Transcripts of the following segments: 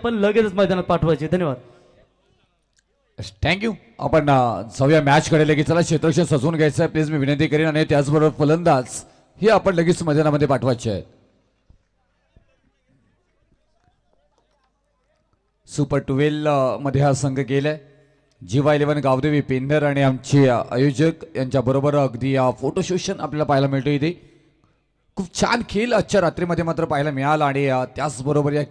पण लगेचच मैदानात पाठवायचे. धन्यवाद. थँक्यू. आपण जाऊया मॅच कडे लगेच. चला क्षेत्ररक्षण सजवून घ्यायचं आहे प्लीज, मी विनंती करेन. आणि त्याचबरोबर फलंदाज हे आपण लगेच मैदानामध्ये पाठवायचे आहेत. सुपर 12 मध्ये हा संघ गेलाय. जीवा 11 गावदेवी पेंढर आणि आमचे आयोजक यांच्या बरोबर अगदी फोटो सेशन आपल्याला पाहायला मिळतो इथे. खूप छान खेळ आजच्या रात्रीमध्ये मात्र पाहायला मिळाला. आणि त्याचबरोबर या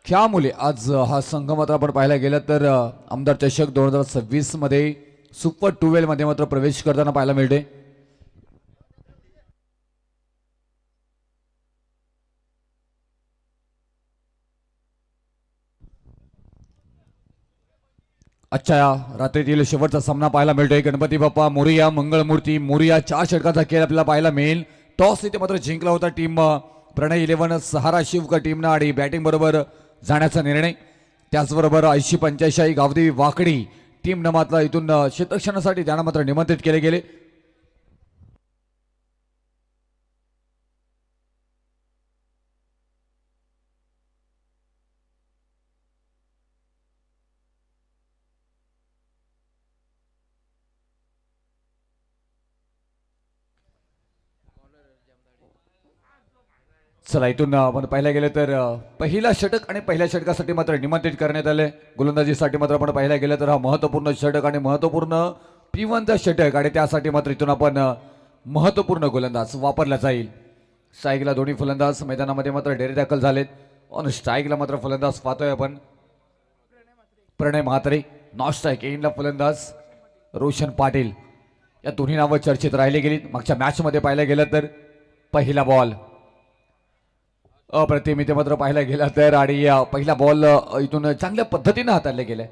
खेळामुळे आज हा संघ मात्र आपण पाहायला गेलं तर आमदार चषक 2026 मध्ये सुपर 12 मध्ये मात्र प्रवेश करताना पाहायला मिळते. अच्छा, रात्रीतील शेवटचा सामना पाहायला मिळतोय. गणपती बाप्पा मोरिया मंगळमूर्ती मोरिया 4 षटकाचा खेळ आपल्याला पाहायला मिळेल. टॉस इथे मात्र जिंकला होता टीम प्रणय 11 सहारा शिवका टीमनं. आणि बॅटिंग बरोबर जाण्याचा निर्णय. त्याचबरोबर 80-85 गावदेवी वाकडी टीमनं मात्र इथून क्षेत्ररक्षणासाठी त्यांना मात्र निमंत्रित केले गेले. चला इथून आपण पाहायला गेलं तर पहिला षटक आणि पहिल्या षटकासाठी मात्र निमंत्रित करण्यात आले. गोलंदाजीसाठी मात्र आपण पाहायला गेलं तर हा महत्त्वपूर्ण षटक आणि महत्त्वपूर्ण P1चा षटक. आणि त्यासाठी मात्र इथून आपण महत्त्वपूर्ण गोलंदाज वापरला जाईल. स्ट्राईकला दोन्ही फलंदाज मैदानामध्ये मात्र डेरे दाखल झालेत. ऑन स्ट्राईकला मात्र फलंदाज पाहतोय आपण प्रणय म्हात्रे. नॉन स्ट्राईक एंडला फलंदाज रोशन पाटील. या दोन्ही नावं चर्चेत राहिली गेली. मागच्या मॅचमध्ये पाहायला गेलं तर पहिला बॉल अप्रतिम इथे मात्र पाहायला गेला तर. आणि पहिला बॉल इथून चांगल्या पद्धतीने हाताळले गेले.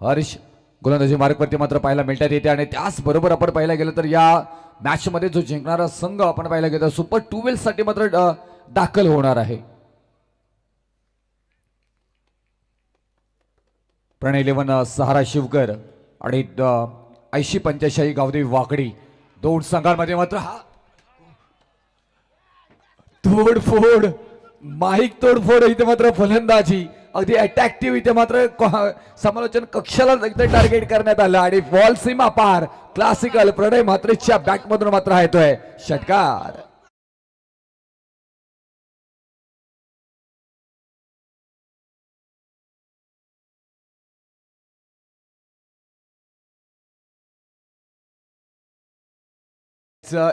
हर्ष गोलंदाजी मार्गवरती मात्र पाहायला मिळतात येते. आणि त्याचबरोबर आपण पाहायला गेलं तर या मॅच मध्ये जो जिंकणारा संघ आपण पाहायला गेलं सुपर 12 साठी मात्र दाखल होणार आहे. प्रणय 11 सहारा शिवकर आणि 80-85 गावदेवी वाकडी दोन संघांमध्ये मात्र हा तोडफोड माईक तोडफोड इथे मात्र फलंदाजी अगदी अट्रॅक्टिव्ह इथे मात्र समालोचन कक्षाला इथे टार्गेट करण्यात आलं. आणि बॉल सीमा पार क्लासिकल प्रणय म्हात्रेच्या बॅट मधून मात्र येतोय षटकार.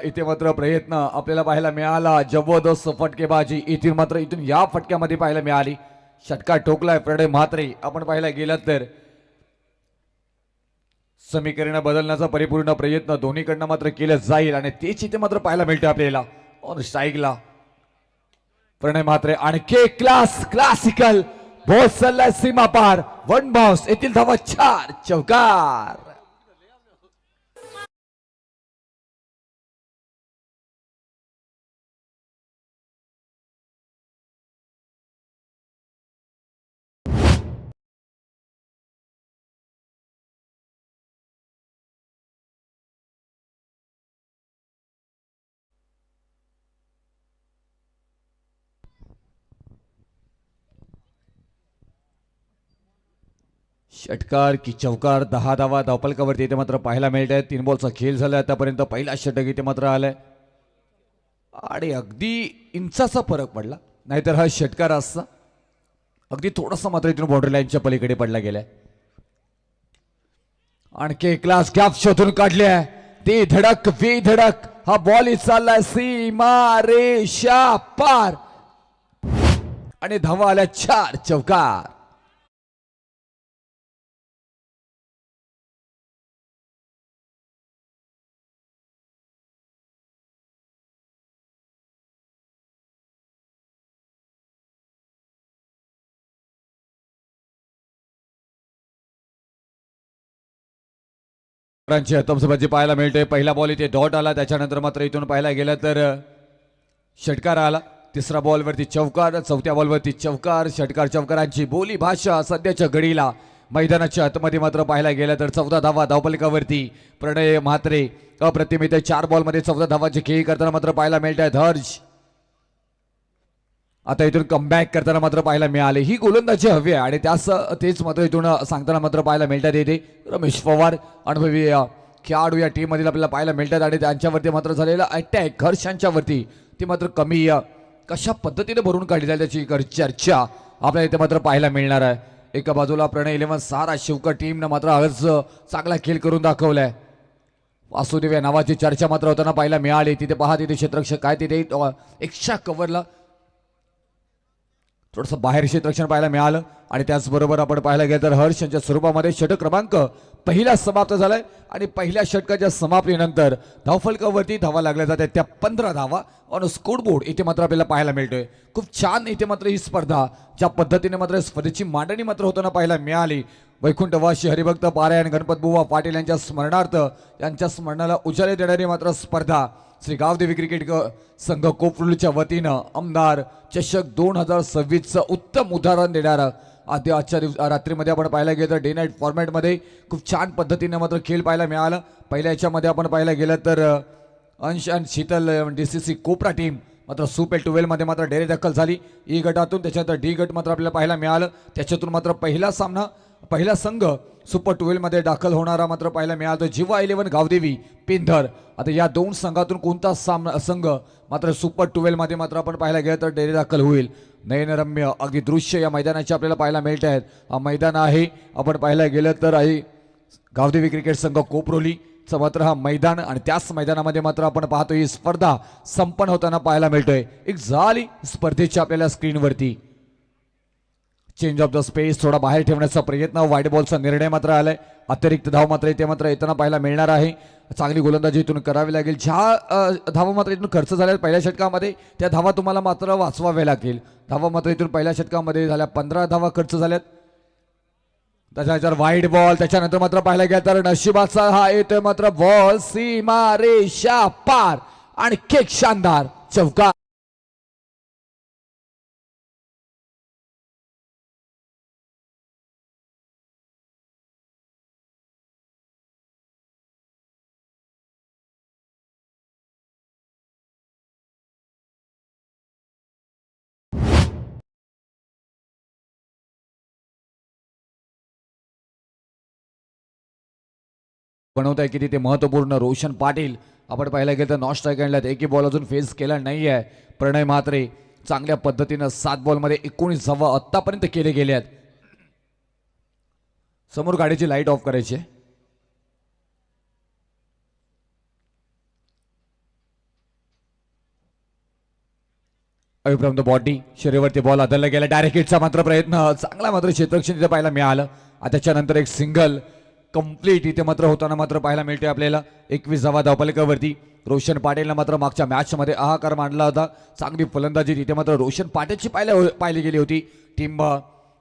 इथे मात्र प्रयत्न आपल्याला पाहायला मिळाला. जबरदस्त फटकेबाजी इथून मात्र इथून या फटक्यामध्ये पाहायला मिळाली. षटकार ठोकलाय प्रणय म्हात्रे. आपण पाहायला गेलात तर समीकरण बदलण्याचा परिपूर्ण प्रयत्न दोन्हीकडनं मात्र केलं जाईल. आणि तेच इथे मात्र पाहायला मिळते आपल्याला. ऑन स्ट्राईकला प्रणय म्हात्रे. आणखी क्लासिकल बॉल चाललाय सीमा पार. वन बाउन्स येथील धावा 4 चौकार. षटकार की चौकार 10 धावा धावपलकावरती इथे मात्र पाहायला मिळत आहे. 3 बॉलचा खेळ झाला आतापर्यंत. पहिला षटक इथे मात्र आलाय आणि अगदी इंचाचा फरक पडला. नाहीतर हा षटकार असता अगदी थोडासा मात्र इथून बाउंड्री लाईनच्या पलीकडे पडला गेलाय. आणखी क्लास गॅप शोधून काढले. ते धडक वे धडक हा बॉल चाललाय सीमा रेषा पार. आणि धावा आल्या 4 चौकार. हतमसभाची पाहायला मिळते. पहिला बॉल इथे डॉट आला. त्याच्यानंतर मात्र इथून पाहायला गेलं तर षटकार आला. तिसरा बॉलवरती चौकार. चौथ्या बॉलवरती चौकार. षटकार चौकारांची बोली भाषा सध्याच्या घडीला मैदानाच्या आतमध्ये मात्र पाहायला गेलं तर 14 धावा धावपलकावरती प्रणय म्हात्रे. अप्रतिम इथे 4 बॉलमध्ये 14 धावांची खेळी करताना मात्र पाहायला मिळत आहेत. हर्ष आता इथून कमबॅक करताना मात्र पाहायला मिळाले. ही गोलंदाजी हवी आहे आणि तेच मात्र इथून सांगताना मात्र पाहायला मिळतात. येते रमेश पवार अनुभवी खेळाडू या टीम मधील आपल्याला पाहायला मिळतात आणि त्यांच्यावरती मात्र झालेला अटॅक हर्षांच्या वरती ती मात्र कमी कशा पद्धतीने भरून काढली जाईल त्याची चर्चा आपल्याला इथे मात्र पाहायला मिळणार आहे. एका बाजूला प्रणय 11 सारा शिवकर टीमनं मात्र आज चांगला खेळ करून दाखवलाय. वासुदेव या नावाची चर्चा मात्र होताना पाहायला मिळाली. तिथे पहा तिथे क्षेत्ररक्षक काय तिथे एक्स्ट्रा कव्हरला थोडंसं बाहेर क्षेत्ररक्षण पाहायला मिळालं आणि त्याचबरोबर आपण पाहायला गेलं तर हर्ष यांच्या स्वरूपामध्ये षटक क्रमांक पहिला समाप्त झालाय आणि पहिल्या षटकाच्या समाप्तीनंतर धावफलकावरती धावा लागल्या जातात त्या 15 धावा ऑन स्कोरबोर्ड इथे मात्र आपल्याला पाहायला मिळतोय. खूप छान इथे मात्र ही स्पर्धा ज्या पद्धतीने मात्र स्पर्धेची मांडणी मात्र होताना पाहायला मिळाली. वैकुंठवासी हरिभक्त पारायण गणपतबुवा पाटील यांच्या स्मरणार्थ यांच्या स्मरणाला उजाळे देणारी मात्र स्पर्धा श्री गावदेवी क्रिकेट संघ कोपरूलच्या वतीनं आमदार चषक 2026चं उत्तम उदाहरण देणारं आजच्या रात्रीमध्ये आपण पाहायला गेलं तर डे नाईट फॉर्मॅटमध्ये खूप छान पद्धतीने मात्र खेळ पाहायला मिळाला. पहिल्या याच्यामध्ये आपण पाहायला गेलं तर अंश आणि शीतल DCC कोपरा टीम मात्र सुपर 12 मध्ये मात्र डेरे दखल झाली. ई गटातून त्याच्यानंतर डी गट मात्र आपल्याला पाहायला मिळालं. त्याच्यातून मात्र पहिला संघ सुपर 12 मध्ये दाखल होणारा मात्र पाहायला मिळाला जिवा 11 गावदेवी पिंधर. आता या दोन संघातून कोणता संघ मात्र सुपर 12 मध्ये मात्र आपण पाहायला गेलं तर डेरे दाखल होईल. नयनरम्य अगदी दृश्य या मैदानाचे आपल्याला पाहायला मिळत आहेत. हा मैदान आहे आपण पाहायला गेलं तर आहे गावदेवी क्रिकेट संघ कोपरोलीचं मात्र हा मैदान आणि त्याच मैदानामध्ये मात्र आपण पाहतो ही स्पर्धा संपन्न होताना पाहायला मिळतोय. एक झाली स्पर्धेची आपल्याला स्क्रीनवरती चेंज ऑफ द स्पेस थोडा बाहेर ठेवण्याचा प्रयत्न वाईट बॉलचा निर्णय मात्र आलाय. अतिरिक्त धाव मात्र इथे मात्र येताना पाहायला मिळणार आहे. चांगली गोलंदाजी इथून करावी लागेल. ज्या धावा मात्र इथून खर्च झाल्या पहिल्या षटकामध्ये त्या धावा तुम्हाला मात्र वाचवाव्या लागतील. धावा मात्र इथून पहिल्या षटकामध्ये झाल्या 15 धावा खर्च झाल्यात. त्याच्यानंतर वाईट बॉल त्याच्यानंतर मात्र पाहायला गेला तर नशिबाचा हा येतोय मात्र बॉल सीमा रेषा पार आणि केक शानदार चौकार. बनवत आहे की तिथे महत्वपूर्ण रोशन पाटील आपण पाहायला गेलं तर नॉन स्ट्राईक आणल्यात. एकही बॉल अजून फेस केला नाही आहे. प्रणय म्हात्रे चांगल्या पद्धतीनं 7 बॉलमध्ये 19 धावा आतापर्यंत केले गेले आहेत. समोर गाडीची लाईट ऑफ करायची. अभिप्रांत बॉडी शरीरावरती बॉल आदळला गेला. डायरेक्ट हिटचा मात्र प्रयत्न चांगला मात्र क्षेत्ररक्षण तिथे पाहायला मिळालं. त्याच्यानंतर एक सिंगल कंप्लीट इथे मात्र होताना मात्र पाहायला मिळते आपल्याला. 21 धावा धावफलकावरती रोशन पाटीलनं मात्र मागच्या मॅच मध्ये हाहाकार मांडला होता. चांगली फलंदाजी तिथे मात्र रोशन पाटीलची पाहिली गेली होती. टीम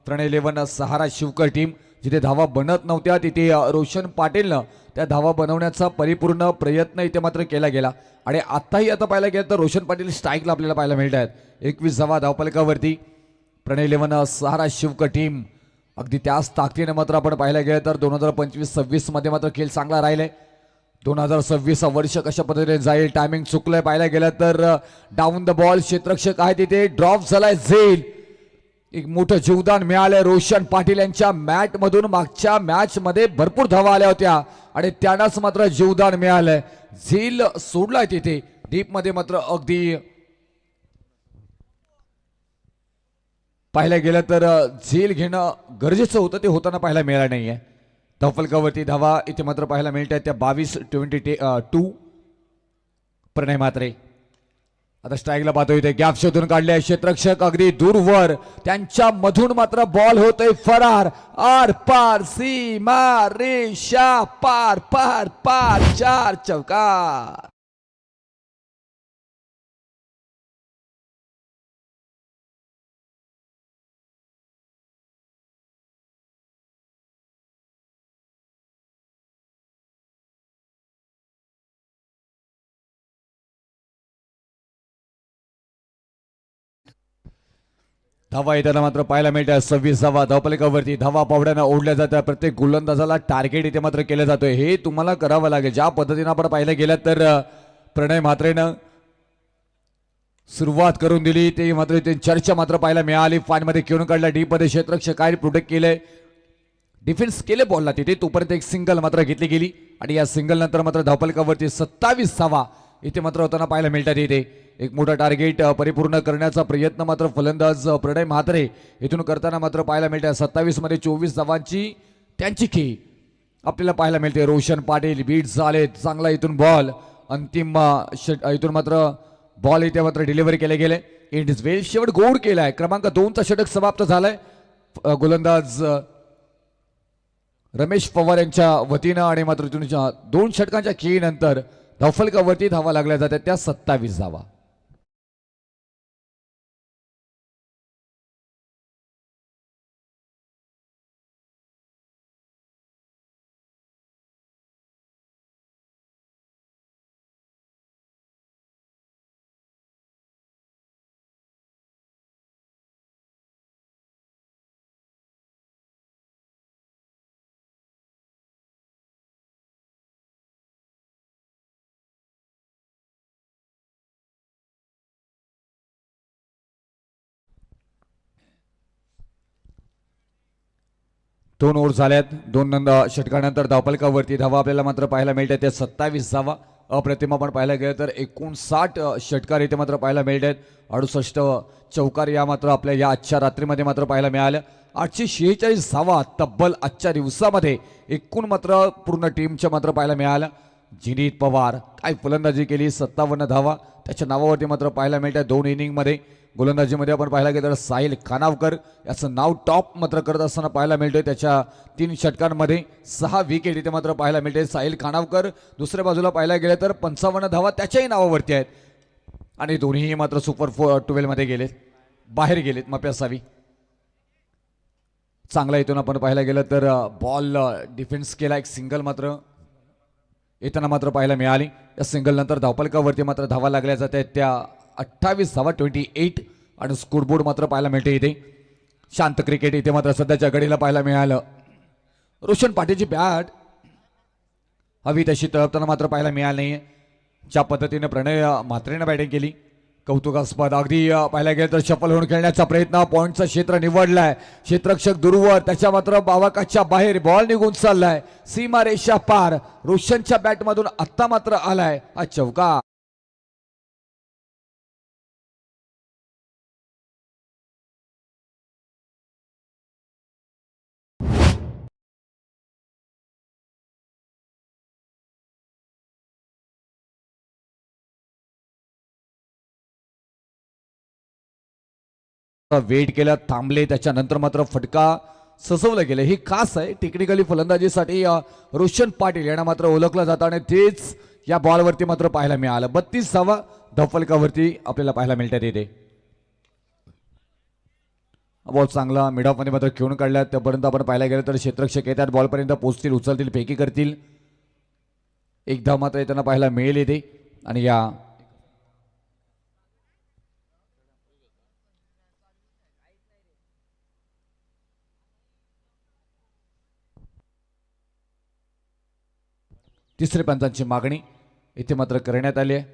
प्रणय 11 सहारा शिवकर टीम जिथे धावा बनत नव्हत्या तिथे रोशन पाटीलनं त्या धावा बनवण्याचा परिपूर्ण प्रयत्न इथे मात्र केला गेला आणि आताही आता पाहायला गेलं तर रोशन पाटील स्ट्राईकला आपल्याला पाहायला मिळत आहेत. 21 धावा धावफलकावरती प्रणय 11 सहारा शिवकर टीम अगदी त्याच ताकदीने मात्र आपण पाहायला गेलं तर 2025-26 मध्ये मात्र खेळ चांगला राहिलाय. 2026 वर्ष कशा पद्धतीने जाईल टायमिंग चुकलंय पाहायला गेलं तर डाऊन द बॉल क्षेत्ररक्षक आहे तिथे ड्रॉप झालाय. झेल एक मोठं जीवदान मिळालंय रोशन पाटील यांच्या मॅट मधून. मागच्या मॅच मध्ये भरपूर धावा आल्या होत्या आणि त्यांनाच मात्र जीवदान मिळालंय. झेल सोडलाय तिथे डीप मध्ये मात्र अगदी पाहायला गेलं तर झेल घेणं गरजेचं होतं ते होताना पाहायला मिळालं नाहीये. धावफलकावरती धावा इथे मात्र पाहायला मिळत आहेत त्या 22-22 प्रणय म्हात्रे. आता स्ट्राईकला पाहतो इथे गॅप शोधून काढले क्षेत्ररक्षक अगदी दूरवर त्यांच्या मधून मात्र बॉल होतोय फरार. आर पार सीमा रेषा पार पार पार 4 चौकार. धावा येताना मात्र पाहायला मिळतात 26 धावा धावफलकावरती. धावा पावड्यानं ओढल्या जातात. प्रत्येक गोलंदाजाला टार्गेट इथे मात्र केलं जातोय. हे तुम्हाला करावं लागेल. ज्या पद्धतीनं आपण पाहिलं गेलं तर प्रणय म्हात्रेनं सुरुवात करून दिली ते मात्र इथे चर्चा मात्र पाहायला मिळाली. फाईनमध्ये खेळून काढला डीप मध्ये क्षेत्ररक्षक काय प्रोटेक्ट केलंय डिफेन्स केले बॉलला तिथे तोपर्यंत एक सिंगल मात्र घेतली गेली आणि या सिंगल नंतर मात्र धावफलकावरती 27 धावा इथे मात्र होताना पाहायला मिळतात. इथे एक मोठा टार्गेट परिपूर्ण करण्याचा प्रयत्न मात्र फलंदाज प्रणय म्हात्रे इथून करताना मात्र पाहायला मिळतात. 27 मध्ये 24 धावांची त्यांची खेळी आपल्याला पाहायला मिळते. रोशन पाटील बीट झाले चांगला इथून बॉल अंतिम इथून मात्र बॉल इथे मात्र डिलिव्हरी केले गेले. इट इज वेल शेवट गोड केलाय. क्रमांक 2चा षटक समाप्त झालाय गोलंदाज रमेश पवार यांच्या वतीनं आणि मात्र तुमच्या 2 षटकांच्या खेळीनंतर धावफलकावरती धावा लागल्या जातात त्या 27 धावा. दोन ओव्हर झाल्यात. 2 षटकानंतर धावफलकावरती धावा आपल्याला मात्र पाहायला मिळतात त्या 27 धावा. अप्रतिम आपण पाहायला गेलं तर 59 षटकार इथे मात्र पाहायला मिळतात. 68 चौकार या मात्र आपल्या या आजच्या रात्रीमध्ये मात्र पाहायला मिळाल्या. 846 धावा तब्बल आजच्या दिवसामध्ये एकूण मात्र पूर्ण टीमच्या मात्र पाहायला मिळाल्या. जिनीत पवार काय फलंदाजी केली 57 धावा त्याच्या नावावरती मात्र पाहायला मिळतात. 2 इनिंगमध्ये गोलंदाजीमध्ये आपण पाहायला गेलं तर साहिल खानावकर याचं नाव टॉप मात्र करत असताना पाहायला मिळतोय. त्याच्या 3 षटकांमध्ये 6 विकेट इथे मात्र पाहायला मिळते. साहिल खानावकर दुसऱ्या बाजूला पाहायला गेलं तर 55 धावा त्याच्याही नावावरती आहेत आणि दोन्हीही मात्र सुपर 12 मध्ये गेलेत बाहेर गेलेत माफी असावी. चांगला इथून आपण पाहायला गेलं तर बॉल डिफेन्स केला. एक सिंगल मात्र येताना मात्र पाहायला मिळाली. या सिंगल नंतर धावफलकावरती मात्र धावा लागल्या जात आहेत त्या 28 धावा 28 आणि स्कोरबोर्ड मात्र पाहायला मिळते. इथे शांत क्रिकेट इथे मात्र सध्याच्या घडीला पाहायला मिळालं. रोशन पाटीलची बॅट हवी तशी तळपताना मात्र पाहायला मिळाली नाहीये. ज्या पद्धतीने प्रणय म्हात्रेनं बॅटिंग केली कौतुकास्पद. अगदी पाहायला गेलं तर शफल होऊन खेळण्याचा प्रयत्न पॉईंटचं क्षेत्र निवडलाय. क्षेत्ररक्षक दूरवर त्याच्या मात्र बावाकाच्या बाहेर बॉल निघून चाललाय सीमा रेषा पार. रोशनच्या बॅटमधून आत्ता मात्र आलाय हा चौका. वेट केला थांबले त्याच्यानंतर मात्र फटका सजवलं गेलं. ही खास आहे टेक्निकली फलंदाजीसाठी रोशन पाटील यांना मात्र ओळखलं जातं आणि तेच या बॉलवरती मात्र पाहायला मिळालं. 32 धावा धावफलकावरती आपल्याला पाहायला मिळतात. येते बॉल चांगला मिड ऑफ मध्ये मात्र खेळून काढला. त्यापर्यंत आपण पाहायला गेलं तर क्षेत्ररक्षक येतात बॉलपर्यंत पोहोचतील उचलतील फेकी करतील. एक धाव मात्र येताना पाहायला मिळेल येते आणि या तिसरे पंचांची मागणी इथे मात्र करण्यात आली आहे.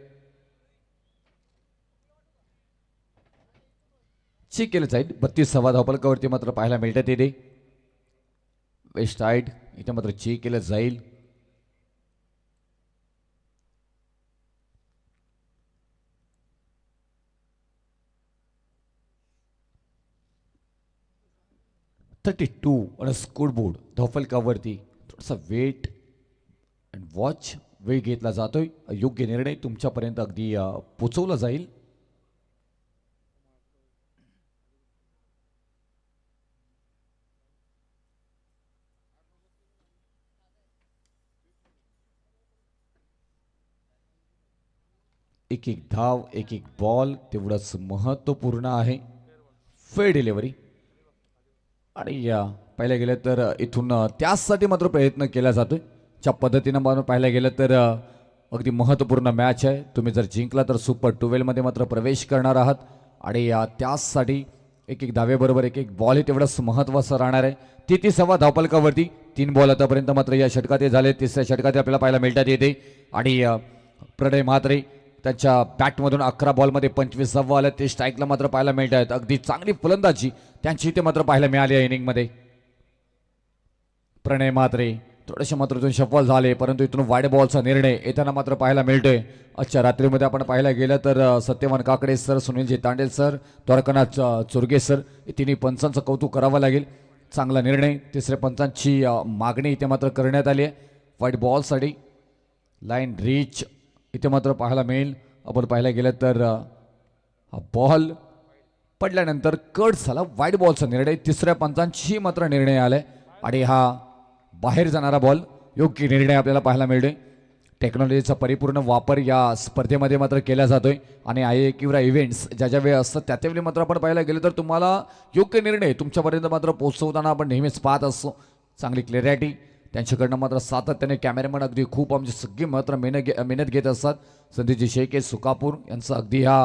चेक केलं जाईल. 32 धावा धावफलकावरती मात्र पाहायला मिळतात. येते वेस्ट साइड इथे मात्र चेक केलं जाईल. .32 आणि स्कोरबोर्ड धावफलकावरती थोडासा वेट अँड वॉच वेळ घेतला जातोय. योग्य निर्णय तुमच्यापर्यंत अगदी पोचवला जाईल. एक एक धाव एक एक बॉल तेवढंच महत्त्वपूर्ण आहे. फेअर डिलिव्हरी आणि पाहायला गेलं तर इथून त्यासाठी मात्र प्रयत्न केला जातोय. ज्या पद्धतीनं आपण पाहायला गेलं तर अगदी महत्त्वपूर्ण मॅच आहे. तुम्ही जर जिंकला तर सुपर 12 मध्ये मात्र प्रवेश करणार आहात आणि त्याचसाठी एक एक धावेबरोबर एक एक बॉल हे तेवढंच महत्त्वाचं राहणार आहे. 33 धावफलकावरती 3 बॉल आतापर्यंत मात्र या षटकात झाले. तिसऱ्या षटकात आपल्याला पाहायला मिळतात. येते आणि प्रणय म्हात्रे त्यांच्या बॅटमधून 11 बॉलमध्ये 25 धावा आल्या. ते स्ट्राईकला मात्र पाहायला मिळत आहेत. अगदी चांगली फलंदाजी त्यांची इथे मात्र पाहायला मिळाली आहे इनिंगमध्ये. प्रणय म्हात्रे थोडेसे मात्र इथून सफल झाले, परंतु इथून वाईड बॉलचा निर्णय येताना मात्र पाहायला मिळतोय. आजच्या रात्रीमध्ये आपण पाहायला गेलं तर Satyawan Kakade sir, Sunilji Tandel sir, Dwarkanath Churge sir या तिन्ही पंचांचं कौतुक करावं लागेल. चांगला निर्णय. तिसऱ्या पंचांची मागणी इथे मात्र करण्यात आली आहे. वाईड बॉलसाठी लाईन रीच इथे मात्र पाहायला मिळेल. आपण पाहायला गेलं तर हा बॉल पडल्यानंतर कट झाला. वाईड बॉलचा निर्णय तिसऱ्या पंचांची मात्र निर्णय आलाय आणि हा बाहेर जाणारा बॉल योग्य निर्णय आपल्याला पाहायला मिळतोय. टेक्नॉलॉजीचा परिपूर्ण वापर या स्पर्धेमध्ये मात्र केला जातोय आणि आहे किंवा इव्हेंट्स ज्या ज्या वेळी असतात त्या त्यावेळी मात्र आपण पाहायला गेलं तर तुम्हाला योग्य निर्णय तुमच्यापर्यंत मात्र पोहोचवताना आपण नेहमीच पाहत असतो. चांगली क्लॅरिटी त्यांच्याकडनं मात्र सातत्याने कॅमेरामॅन अगदी खूप आमची सगळी मात्र मेहनत घेत असतात. संदीपजी शेखे सुकापूर यांचं अगदी हा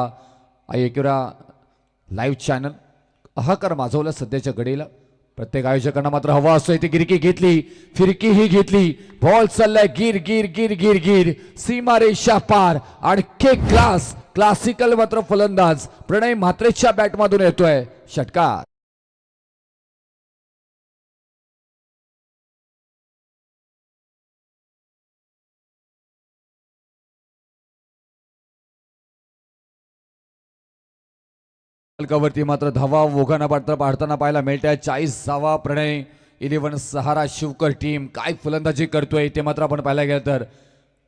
आहे किंवा लाईव्ह चॅनल हाकार माजवला सध्याच्या घडीला. प्रत्येक आयोजकांना मात्र हवा असतो. इथे गिरकी घेतली, फिरकी ही घेतली, बॉल चाललाय गिर गिर गिर गिर गिर सीमारेषा पार. आणखी क्लासिकल मात्र फलंदाज प्रणय म्हात्रेच्या बॅटमधून येतोय षटकार. वरती मात्र धावा ओघाना पाडताना पाहायला मिळत आहे. 40 धावा प्रणय 11 सहारा शिवकर टीम काय फलंदाजी करतोय ते मात्र आपण पाहायला गेलं तर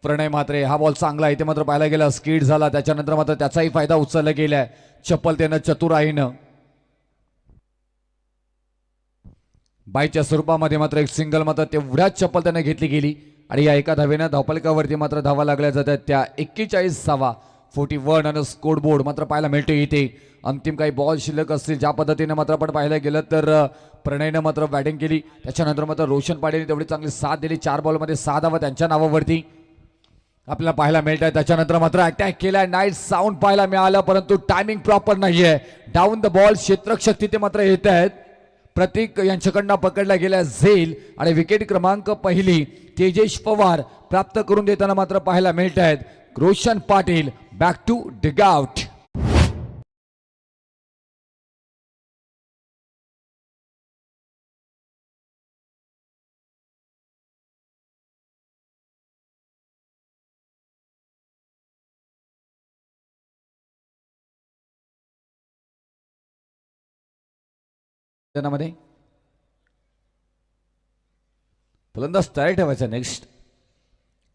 प्रणय म्हात्रे हा बॉल चांगला इथे मात्र पाहायला गेला. स्कीड झाला त्याच्यानंतर मात्र त्याचाही फायदा उचलला गेलाय चपलतेनं चतुराईनं. बाईच्या स्वरूपामध्ये मात्र एक सिंगल मात्र तेवढ्याच चपलतेनं घेतली गेली आणि या एका धावेनं धावपलकावरती मात्र धावा लागल्या जातात. त्या 41 धावा 41 आणि स्कोर बोर्ड मात्र पाहायला मिळतो. इथे अंतिम काही बॉल शिल्लक असतील ज्या पद्धतीने मात्र आपण पाहायला गेलं तर प्रणयनं मात्र बॅटिंग केली. त्याच्यानंतर मात्र रोशन पाटीलने तेवढी चांगली साथ दिली. 4 बॉलमध्ये 6 धावा त्यांच्या नावावरती आपल्याला पाहायला मिळत आहे. त्याच्यानंतर मात्र अटॅक केलाय. नाईट साऊंड पाहायला मिळालं परंतु टायमिंग प्रॉपर नाहीये. डाऊन द बॉल क्षेत्ररक्षक तिथे मात्र येत आहेत. प्रतीक यांच्याकडनं पकडला गेला झेल आणि विकेट क्रमांक पहिली तेजेश पवार प्राप्त करून देताना मात्र पाहायला मिळत आहेत. Roshan Patil back to dugout. मध्ये फलंदाज तयार ठेवायचा. नेक्स्ट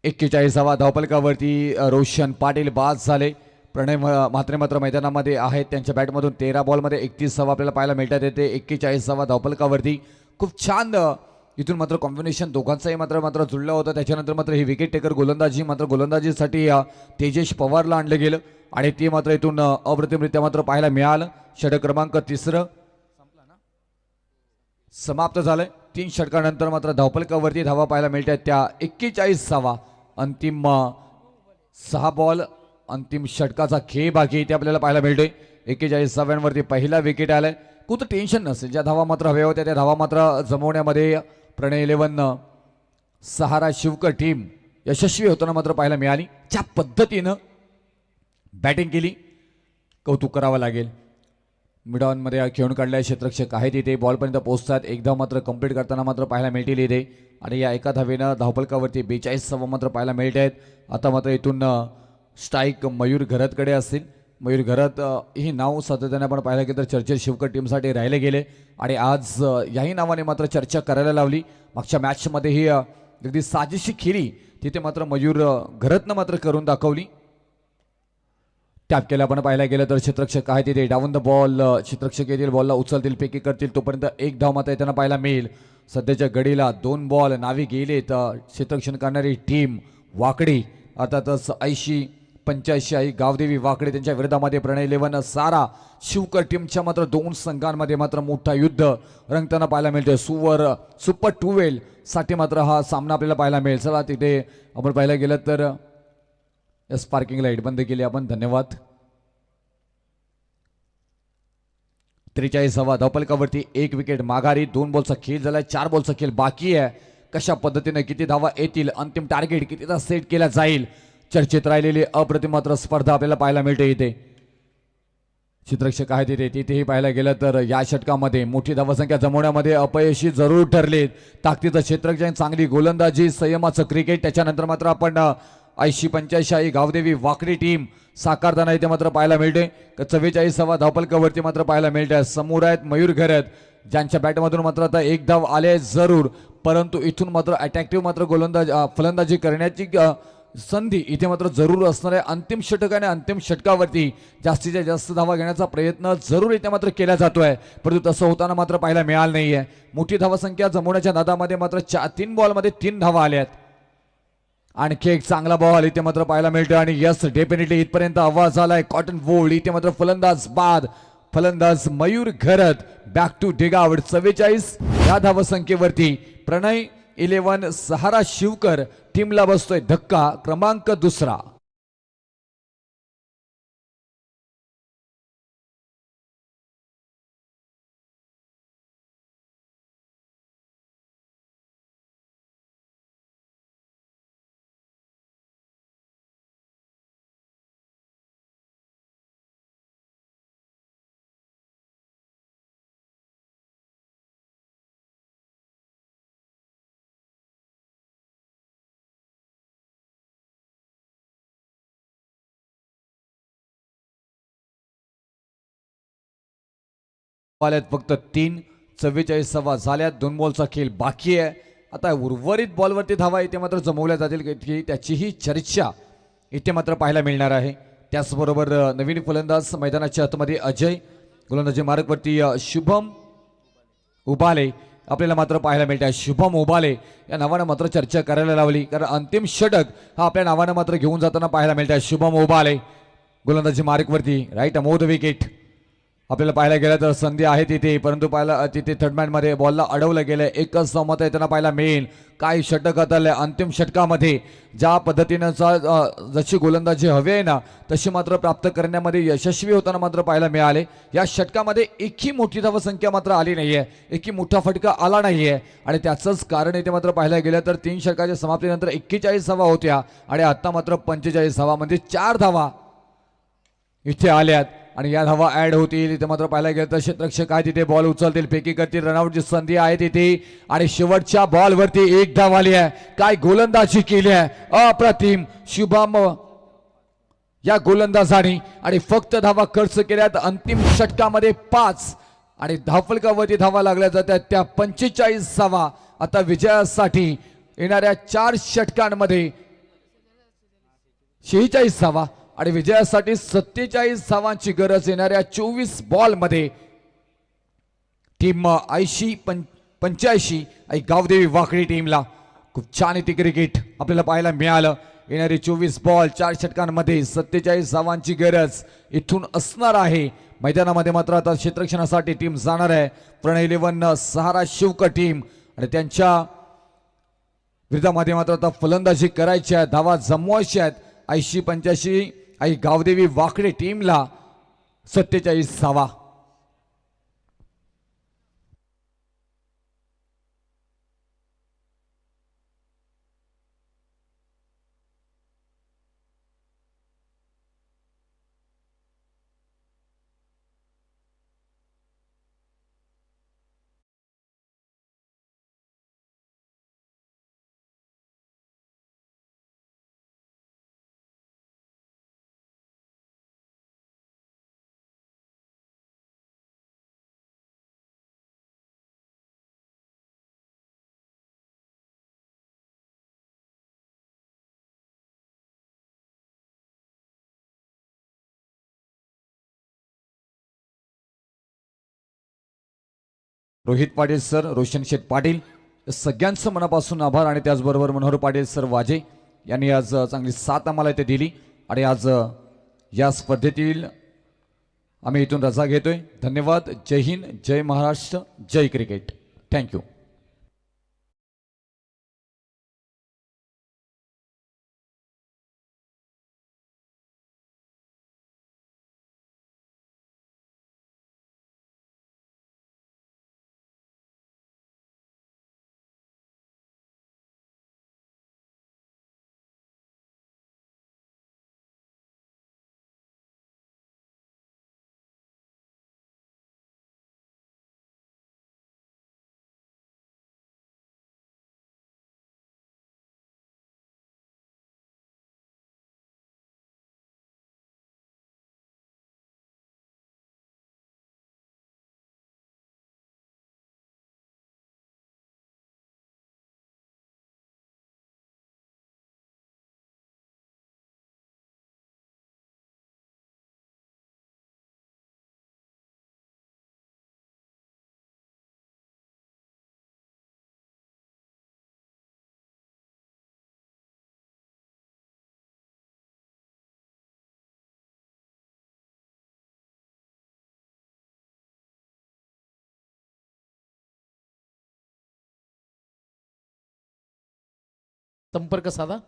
41 धावपलकावरती रोशन पाटील बाद झाले. प्रणय म्हात्रे मात्र मैदानामध्ये आहेत. त्यांच्या बॅटमधून 13 बॉलमध्ये 31 आपल्याला पाहायला मिळतात. येते 41 धावपलकावरती खूप छान इथून मात्र कॉम्बिनेशन दोघांचाही मात्र जुळलं होतं. त्याच्यानंतर मात्र ही विकेट टेकर गोलंदाजी मात्र गोलंदाजीसाठी तेजेश पवारला आणलं गेलं आणि ते मात्र इथून अप्रतिमरित्या मात्र पाहायला मिळालं. षटक क्रमांक 3 समाप्त झालंय. 3 षटकानंतर मात्र धावपलकावरती धावा पाहायला मिळतात. त्या 41 अंतिम 6 बॉल अंतिम षटकाचा खेळ बाकी इथे आपल्याला पाहायला मिळतोय. 41 वरती पहिला विकेट आलाय. कुठं टेन्शन नसेल. ज्या धावा मात्र हव्या होत्या त्या धावा मात्र जमवण्यामध्ये प्रणय 11 सहारा शिवकर टीम यशस्वी होताना मात्र पाहायला मिळाली. ज्या पद्धतीनं बॅटिंग केली कौतुक करावं लागेल. मिडॉनमध्ये खेळून काढलेले क्षेत्ररक्षक आहेत इथे बॉलपर्यंत पोहोचतात. एकदा मात्र कंप्लीट करताना मात्र पाहायला मिळतील इथे आणि या एका धावेनं धावपलकावरती 42 मात्र पाहायला मिळत आहेत. आता मात्र इथून स्ट्राईक मयूर घरतकडे असतील. मयूर घरत ही नाव सातत्याने आपण पाहायला गेलं तर चर्चेत शिवकर टीमसाठी राहिले गेले आणि आज याही नावाने मात्र चर्चा करायला लावली. मागच्या मॅचमध्ये ही अगदी साजेशी खेळी तिथे मात्र मयूर घरतनं मात्र करून दाखवली. टॅप केला आपण पाहायला गेलं तर क्षेत्ररक्षक आहे तिथे डाऊन द बॉल. क्षेत्ररक्षक येतील बॉलला उचलतील पेकी करतील तोपर्यंत एक धाव मात्र येताना पाहायला मिळेल. सध्याच्या घडीला 2 बॉल नावी गेले तर क्षेत्ररक्षण करणारी टीम वाकडी अर्थातच 80-85 आई गावदेवी वाकडे त्यांच्या विरोधामध्ये प्रणय 11 सारा शिवकर टीमच्या मात्र 2 संघांमध्ये मात्र मोठा युद्ध रंगताना पाहायला मिळते. सुपर 12 साठी मात्र हा सामना आपल्याला पाहायला मिळेल. चला तिथे आपण पाहायला गेलं तर स्पार्किंग लाईट बंद केली आपण. धन्यवाद. 43 धावपलकावरती 1 विकेट माघारी. 2 बॉलचा खेळ झालाय. 4 बॉलचा खेळ बाकी आहे. कशा पद्धतीने किती धावा येतील अंतिम टार्गेट कितीचा सेट केला जाईल चर्चेत राहिलेली अप्रतिम मात्र स्पर्धा आपल्याला पाहायला मिळते इथे. चित्रक्षक आहेत तिथे, तिथेही पाहायला गेलं तर या षटकामध्ये मोठी धावसंख्या जमवण्यामध्ये अपयशी जरूर ठरलेत. ताकदीचं क्षेत्ररक्षण, चांगली गोलंदाजी, संयमाचं क्रिकेट, त्याच्यानंतर मात्र आपण 80-85 आई गावदेवी वाकडी टीम साकारताना इथे मात्र पाहायला मिळते. 44वा धावपलकावरती मात्र पाहायला मिळते. समोर आहेत मयूर घरत, ज्यांच्या बॅटमधून मात्र आता एक धाव आले जरूर, परंतु इथून मात्र अटॅक्टिव्ह मात्र फलंदाजी करण्याची संधी इथे मात्र जरूर असणार आहे. अंतिम षटक आणि अंतिम षटकावरती जास्तीत जास्त धावा घेण्याचा प्रयत्न जरूर इथे मात्र केला जातोय, परंतु तसं होताना मात्र पाहायला मिळालं नाहीये. मोठी धावासंख्या जमवण्याच्या नादामध्ये मात्र 3 बॉलमध्ये 3 धावा आल्यात. आणखी एक चांगला बॉल इथे मात्र पाहायला मिळतो आणि यस डेफिनेटली इथपर्यंत आवाज आलाय कॉटन वोल्ड. इथे मात्र फलंदाज बाद, फलंदाज मयूर घरत बॅक टू डिगआउट. 44 या धावसंख्येवरती प्रणय 11 सहारा शिवकर टीमला बसतोय धक्का क्रमांक 2. आल्यात फक्त 3. 44वा झाल्यात. 2 बॉलचा खेळ बाकी आहे. आता उर्वरित बॉलवरती धावा इथे मात्र जमवल्या जातील की त्याचीही चर्चा इथे मात्र पाहायला मिळणार आहे. त्याचबरोबर नवीन फलंदाज मैदानाच्या आतमध्ये अजय, गोलंदाजी मार्गवरती शुभम उबाले आपल्याला मात्र पाहायला मिळत आहे. शुभम उबाले या नावानं मात्र चर्चा करायला लावली, कारण अंतिम षटक हा आपल्या नावानं मात्र घेऊन जाताना पाहायला मिळत आहे. शुभम उबाले गोलंदाजी मार्गवरती राईट अमोद विकेट. आपल्याला पाहायला गेलं तर संधी आहे तिथे, परंतु पाहायला तिथे थर्डमॅन मध्ये बॉलला अडवलं गेलं. एकच सहमत आहे त्यांना पाहायला मिळेल. काही षटक हाताळले अंतिम षटकामध्ये ज्या पद्धतीनं जशी गोलंदाजी हवी आहे ना तशी मात्र प्राप्त करण्यामध्ये यशस्वी होताना मात्र पाहायला मिळाले. या षटकामध्ये एकही मोठी धावसंख्या मात्र आली नाहीये, एकही मोठा फटका आला नाहीये आणि त्याचंच कारण इथे मात्र पाहायला गेलं तर 3 षटकाच्या समाप्तीनंतर 41 धावा होत्या आणि आता मात्र 45 धावा म्हणजे 4 धावा इथे आल्यात आणि या धावा ऍड होतील. इथे मात्र पाहायला गेलं तर क्षेत्ररक्षक आहे तिथे बॉल उचलतील, फेकी करतील, रनआउटची संधी आहे तिथे आणि शेवटच्या बॉलवरती 1 धाव आली आहे. काय गोलंदाजी केली आहे अप्रतिम शुभम या गोलंदाजाने आणि फक्त धावा खर्च केल्यात अंतिम षटकामध्ये 5 आणि धावफलकावरती धावा लागल्या जातात त्या 45 धावा. आता विजयासाठी येणाऱ्या 4 षटकांमध्ये 46 धावा आणि विजयासाठी 47 धावांची गरज येणाऱ्या 24 बॉल मध्ये. टीम 85 आणि गावदेवी वाकडी टीमला खूप छान इथे क्रिकेट आपल्याला पाहायला मिळालं. येणारे 24 बॉल 4 षटकांमध्ये 47 धावांची गरज इथून असणार आहे. मैदानामध्ये मात्र आता क्षेत्ररक्षणासाठी टीम जाणार आहे. प्रणय 11 सहारा शिवकर टीम आणि त्यांच्या विरोधामध्ये मात्र आता फलंदाजी करायची आहे, धावा जमवायच्या आहेत. 80-85 आई गावदेवी वाकडे टीमला 47 धावा. रोहित पाटील सर, रोशन शेठ पाटील सगळ्यांचं मनापासून आभार आणि त्याचबरोबर मनोहर पाटील सर वाजे यांनी आज चांगली साथ आम्हाला इथे दिली आणि आज या स्पर्धेतील आम्ही इथून रजा घेतोय. धन्यवाद. जय हिंद, जय महाराष्ट्र, जय क्रिकेट. थँक्यू. संपर्क साधा.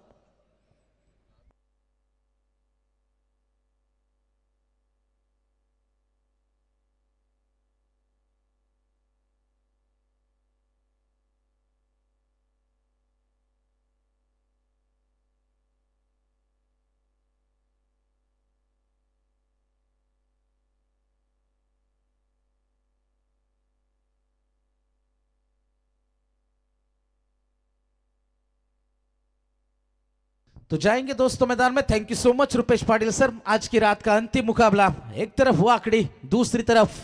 तो जाएंगे दोस्तों मैदान में. Thank you so much Rupesh Patil sir. आज की रात का अंतिम मुकाबला. एक तरफ वाकड़ी, दूसरी तरफ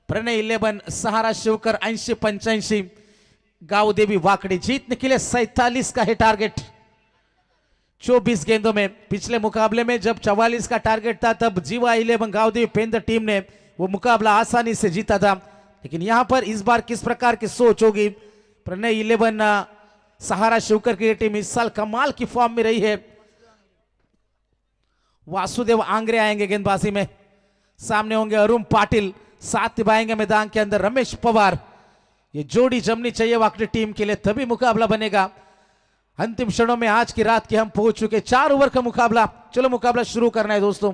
प्रणय 11 सहारा शिवकर 80-85. गावदेवी वाकड़ी जीतने के लिए 47 का है टारगेट 24 गेंदों में. पिछले मुकाबले में जब 44 का टारगेट था तब जीवा 11 गावदेवी पेंदर टीम ने वो मुकाबला आसानी से जीता था. लेकिन यहां पर इस बार किस प्रकार की सोच होगी. प्रणय 11 सहारा शिवकर की टीम इस साल कमाल की फॉर्म में रही है. वासुदेव आंग्रे आएंगे गेंदबाजी में. सामने होंगे अरुण पाटिल. साथ निभाएंगे मैदान के अंदर रमेश पवार. ये जोड़ी जमनी चाहिए वाकड़ी टीम के लिए, तभी मुकाबला बनेगा. अंतिम क्षणों में आज की रात के हम पहुंच चुके. 4 ओवर का मुकाबला. चलो मुकाबला शुरू करना है दोस्तों.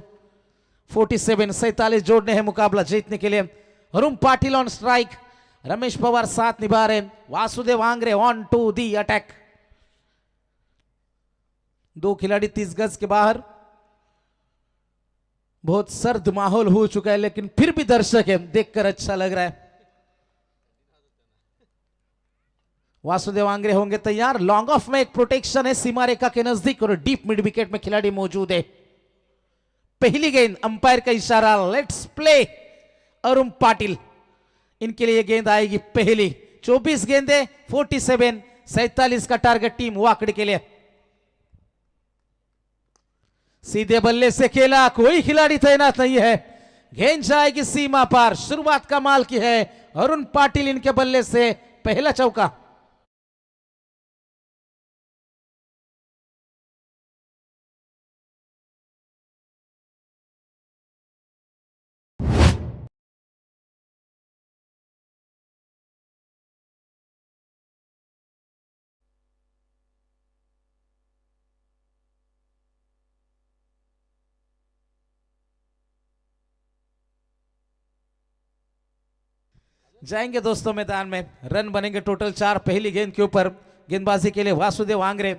47 जोड़ने हैं मुकाबला जीतने के लिए. अरुण पाटिल ऑन स्ट्राइक, रमेश पवार साथ निभा रहे. Vasudev Angre on to the attack. 2 खिलाड़ी 30 गज के बाहर. बहुत सर्द माहौल हो चुका है लेकिन फिर भी दर्शक है, देखकर अच्छा लग रहा है. वासुदेव आंग्रे होंगे तैयार. लॉन्ग ऑफ में एक प्रोटेक्शन है सीमा रेखा के नजदीक और डीप मिड विकेट में खिलाड़ी मौजूद है. पहली गेंद अंपायर का इशारा. Let's play. अरुण पाटिल इनके लिए गेंद आएगी पहली. 24 गेंदे 47 का टारगेट टीम वाकड़ी के लिए. सीधे बल्ले से खेला, कोई खिलाड़ी तैनात नहीं है. गेंद जाएगी सीमा पार. शुरुआत कमाल की है. अरुण पाटिल इनके बल्ले से पहला चौका. जाएंगे दोस्तों मैदान में. रन बनेंगे टोटल 4 पहली गेंद के ऊपर. गेंदबाजी के लिए वासुदेव आंग्रे.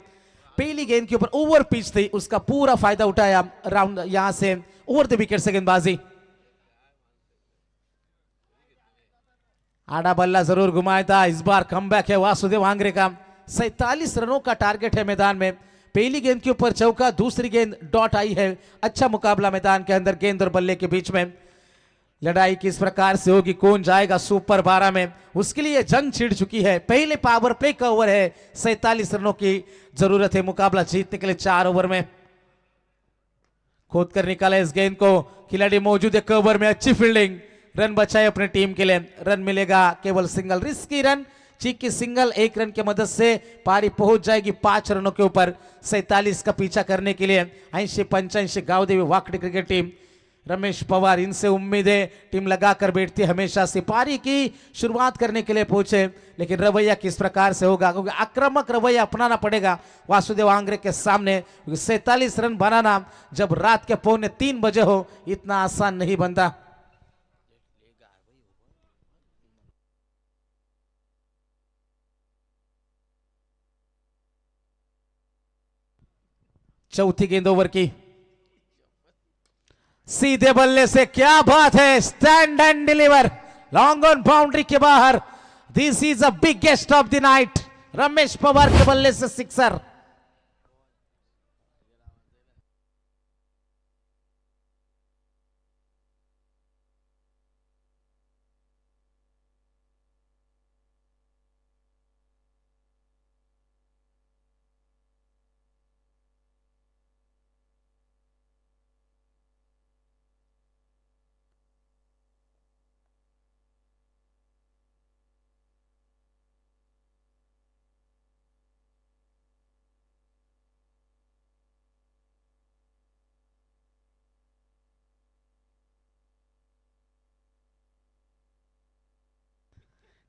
पहली गेंद के ऊपर ओवर पिच थी, उसका पूरा फायदा उठाया. राउंड यहां से ओवर द विकेट से गेंदबाजी. आड़ा बल्ला जरूर घुमाया था. इस बार कमबैक है वासुदेव आंग्रे का. 47 रनों का टारगेट है मैदान में. पहली गेंद के ऊपर चौका, दूसरी गेंद डॉट आई है. अच्छा मुकाबला मैदान के अंदर गेंद और बल्ले के बीच में. लड़ाई किस प्रकार से होगी, कौन जाएगा सुपर 12 में, उसके लिए जंग छिड़ चुकी है. पहले पावर प्ले का ओवर है. 47 रनों की जरूरत है मुकाबला जीतने के लिए. 4 ओवर में खोद कर निकाला इस गेंद को. खिलाड़ी मौजूद है कवर में. अच्छी फील्डिंग. रन बचाए अपनी टीम के लिए. रन मिलेगा केवल single. Risky run, cheeky single. 1 run की मदद से पारी पहुंच जाएगी 5 रनों के ऊपर. 47 का पीछा करने के लिए 80-85 गावदेवी वाकड़ी क्रिकेट टीम. रमेश पवार, इनसे उम्मीद है टीम लगाकर बैठती है हमेशा से. पारी की शुरुआत करने के लिए पहुंचे लेकिन रवैया किस प्रकार से होगा, क्योंकि आक्रामक रवैया अपनाना पड़ेगा वासुदेव आंग्रे के सामने. 47 रन बनाना जब रात के 2:45 बजे हो, इतना आसान नहीं बनता. चौथी गेंद ओवर की. सीधे बल्ले से क्या बात है. Stand and deliver. Long on boundary के बाहर. This is a biggest of the night. Ramesh Pawar के बल्ले से सिक्सर.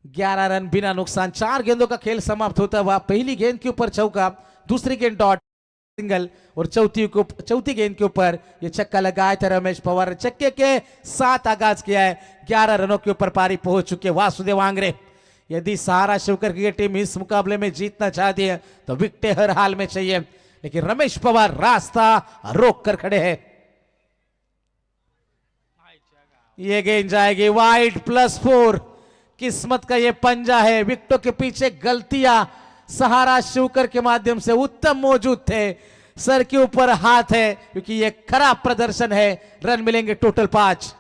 ग्यारह रन बिना नुकसान. 4 गेंदों का खेल समाप्त होता हुआ. पहली गेंद के ऊपर चौका, दूसरी गेंद डॉट सिंगल और चौथी गेंद के ऊपर ये छक्का लगाया था रमेश पवार। छक्के के साथ आगाज किया है, 11 रनों के ऊपर पारी पहुंच चुके वासुदेव आंग्रे। यदि सहारा शिवकर की टीम इस मुकाबले में जीतना चाहती है तो विकेट हर हाल में चाहिए, लेकिन रमेश पवार रास्ता रोक कर खड़े हैं। ये गेंद जाएगी वाइड +4। किस्मत का ये पंजा है, विकेटों के पीछे गलतियां सहारा शिवकर के माध्यम से उत्तम मौजूद थे। सर के ऊपर हाथ है क्योंकि ये खराब प्रदर्शन है। रन मिलेंगे टोटल 5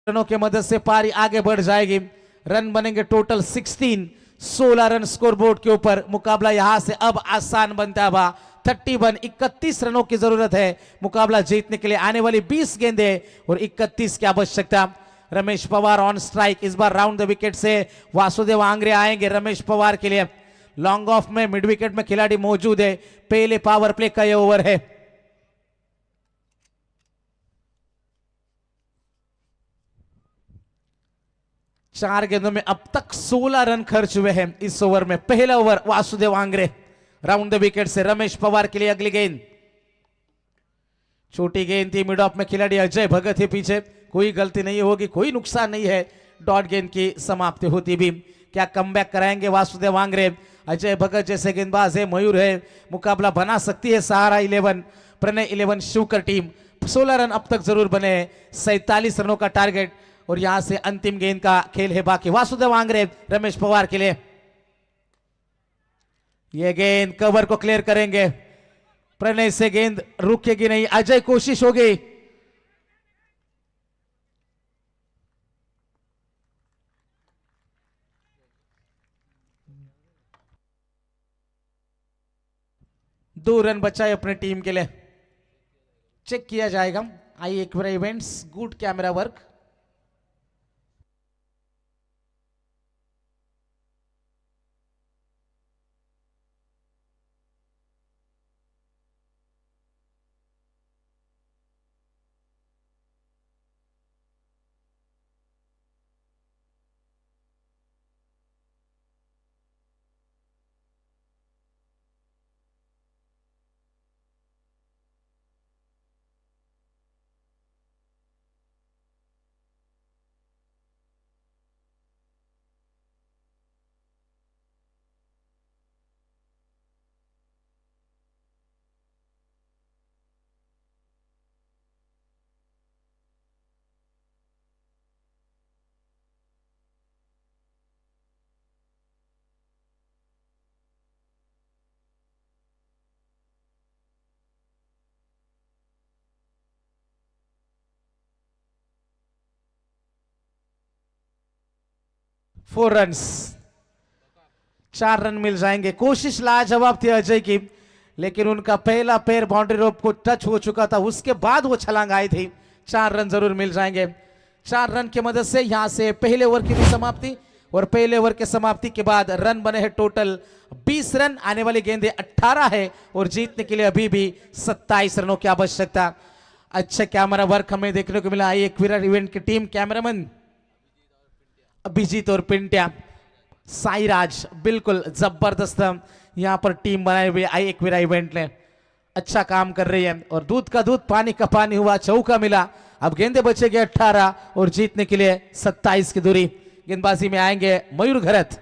रनों के मदद से पारी आगे बढ़ जाएगी। रन बनेंगे टोटल 16 रन स्कोरबोर्ड के ऊपर। मुकाबला यहां से अब आसान बनता है। 31 रनों की जरूरत है मुकाबला जीतने के लिए। आने वाली 20 गेंदें और 31 की आवश्यकता। Ramesh Pawar on strike. इस बार राउंड द विकेट से वासुदेव आंग्रे आएंगे रमेश पवार के लिए। लॉन्ग ऑफ में मिड विकेट में खिलाड़ी मौजूद है। पहले पावर प्ले का ये ओवर है। चार गेंदों में अब तक 16 रन खर्च हुए हैं इस ओवर में। पहला over Vasudev Angre. Round the wicket से रमेश पवार के लिए अगली गेंद। छोटी गेंद थी, मिड ऑफ में खिलाड़ी अजय भगत है पीछे। कोई गलती नहीं होगी, कोई नुकसान नहीं है। डॉट गेंद की समाप्ति होती भी। क्या कमबैक कराएंगे वासुदेव आंग्रे? अजय भगत जैसे गेंदबाज है, मयूर है, मुकाबला बना सकती है सहारा 11 प्रणय 11 शिवकर टीम। 16 रन अब तक जरूर बने। 47 रनों का टारगेट और यहां से अंतिम गेंद का खेल है बाकी। वासुदेव आंग्रे रमेश पवार के लिए। यह गेंद कवर को क्लियर करेंगे। प्रणय से गेंद रुकेगी नहीं। अजय कोशिश होगी। दो रन बचाए अपने टीम के लिए। चेक किया जाएगा। आई एक्वेरा events, good camera work. Four runs, 4 run मिल जाएंगे। कोशिश लाजवाब थी अजय की, लेकिन उनका पहला पैर बाउंड्री रोप को टच हो चुका था। उसके बाद वो छलांग आई थी। 4 रन जरूर मिल जाएंगे। 4 रन की मदद से यहां से पहले ओवर की भी समाप्ति और पहले ओवर के समाप्ति के बाद रन बने हैं टोटल 20 रन। आने वाली गेंदें 18 है और जीतने के लिए अभी भी 27 रनों की आवश्यकता। अच्छा कैमरा वर्क हमें देखने को मिला। एक विराट इवेंट की टीम, कैमरामैन अभिजीत और पिंट्या, साईराज, बिल्कुल जबरदस्त यहां पर टीम बनाई हुई आई एक्वेरा इवेंट ने। अच्छा काम कर रही है और दूध का दूध पानी का पानी हुआ। चौका मिला। अब गेंदे बचेंगे 18 और जीतने के लिए 27 की दूरी। गेंदबाजी में आएंगे मयूर घरत।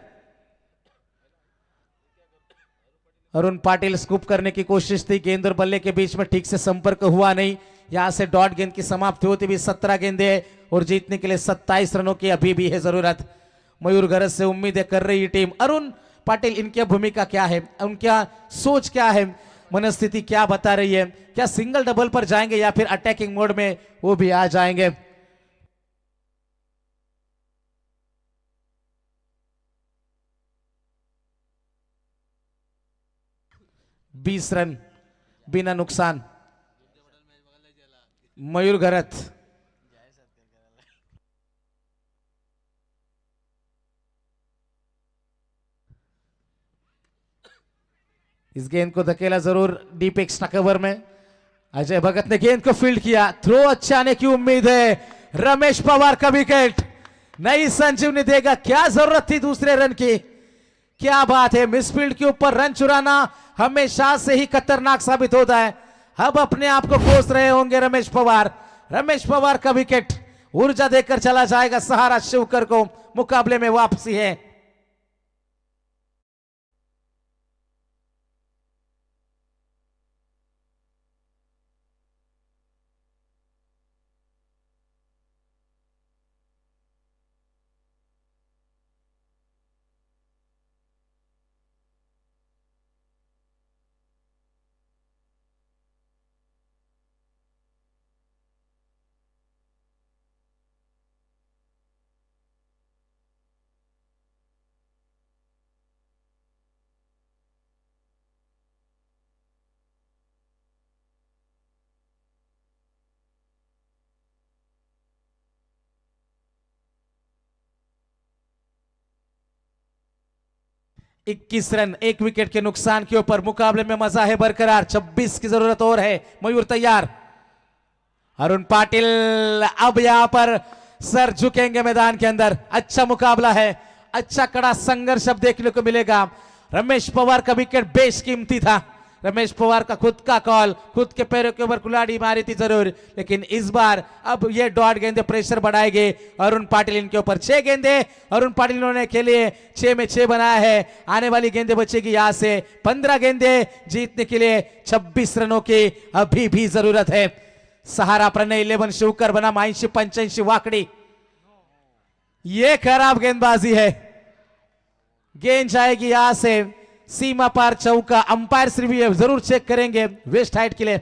अरुण पाटिल स्कूप करने की कोशिश थी। गेंद और बल्ले के बीच में ठीक से संपर्क हुआ नहीं। यहां से डॉट गेंद की समाप्ति होती भी। 17 गेंदे और जीतने के लिए 27 रनों की अभी भी है जरूरत। मयूर घरत से उम्मीदें कर रही टीम। अरुण पाटिल, इनकी भूमिका क्या है, उनका सोच क्या है, मनस्थिति क्या बता रही है? क्या सिंगल डबल पर जाएंगे या फिर अटैकिंग मोड में वो भी आ जाएंगे? बीस रन बिना नुकसान। मयूर घरत इस गेंद को धकेला जरूर डीप एक्स्ट्रा कवर में। अजय भगत ने गेंद को फील्ड किया। थ्रो अच्छा आने की उम्मीद है। रमेश पवार का विकेट नई संजीवनी देगा। क्या जरूरत थी दूसरे रन की? क्या बात है, मिसफील्ड के ऊपर रन चुराना हमेशा से ही खतरनाक साबित होता है। अब अपने आप को कोस रहे होंगे रमेश पवार। रमेश पवार का विकेट ऊर्जा देकर चला जाएगा, सहारा शिवकर को मुकाबले में वापसी है। इक्कीस रन, एक विकेट के नुकसान के ऊपर मुकाबले में मजा है बरकरार। 26 की जरूरत और है। मयूर तैयार, अरुण पाटिल अब यहां पर सर झुकेंगे मैदान के अंदर। अच्छा मुकाबला है, अच्छा कड़ा संघर्ष अब देखने को मिलेगा। रमेश पवार का विकेट बेशकीमती था। रमेश पवार का खुद का कॉल, खुद के पैरों के ऊपर कुल्हाड़ी मारी थी जरूर, लेकिन इस बार अब ये डॉट गेंदे प्रेशर बढ़ाएंगे अरुण पाटिल इनके ऊपर। 6 गेंदे अरुण पाटिल ने खेले, 6 में 6 बनाया है। आने वाली गेंदे बचेगी यहां से 15 गेंदे जीतने के लिए 26 रनों की अभी भी जरूरत है। सहारा प्रणय 11 शिवकर बनाम 80-85 वाकड़ी। ये खराब गेंदबाजी है, गेंद जाएगी यहां से सीमा पार चौका। अंपायर श्री भी जरूर चेक करेंगे वेस्ट हाइट के लिए।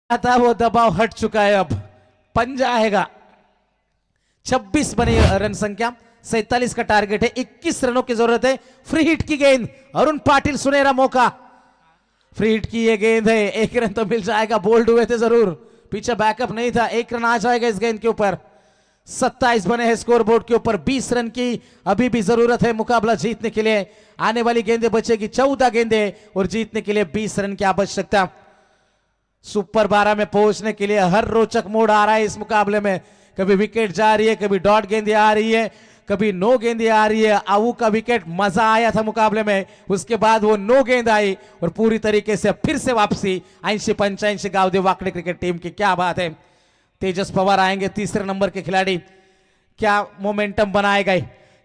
था वो दबाव हट चुका है, अब पंजा आएगा। 26 बनी रन संख्या, 47 का टारगेट है, 21 रनों की जरूरत है। फ्री हिट की गेंद, अरुण पाटिल सुनहरा मौका। फ्री हिट की ये गेंद है, 1 रन तो मिल जाएगा। बोल्ड हुए थे जरूर, पीछे बैकअप नहीं था, 1 रन आ जाएगा इस गेंद के ऊपर। 27 बने हैं स्कोर बोर्ड के ऊपर, 20 रन की अभी भी जरूरत है मुकाबला जीतने के लिए। आने वाली गेंदे बचेगी 14 गेंदे और जीतने के लिए 20 रन की आवश्यकता। सुपर 12 में पहुंचने के लिए हर रोचक मोड़ आ रहा है इस मुकाबले में। कभी विकेट जा रही है, कभी डॉट गेंदे आ रही है, कभी नो गेंदे आ रही है। आवू का विकेट मजा आया था मुकाबले में, उसके बाद वो नो गेंद आई और पूरी तरीके से फिर से वापसी 80-85 गावदेव वाकड़े क्रिकेट टीम की। क्या बात है। तेजस पवार आएंगे, तीसरे नंबर के खिलाड़ी। क्या मोमेंटम बनाएगा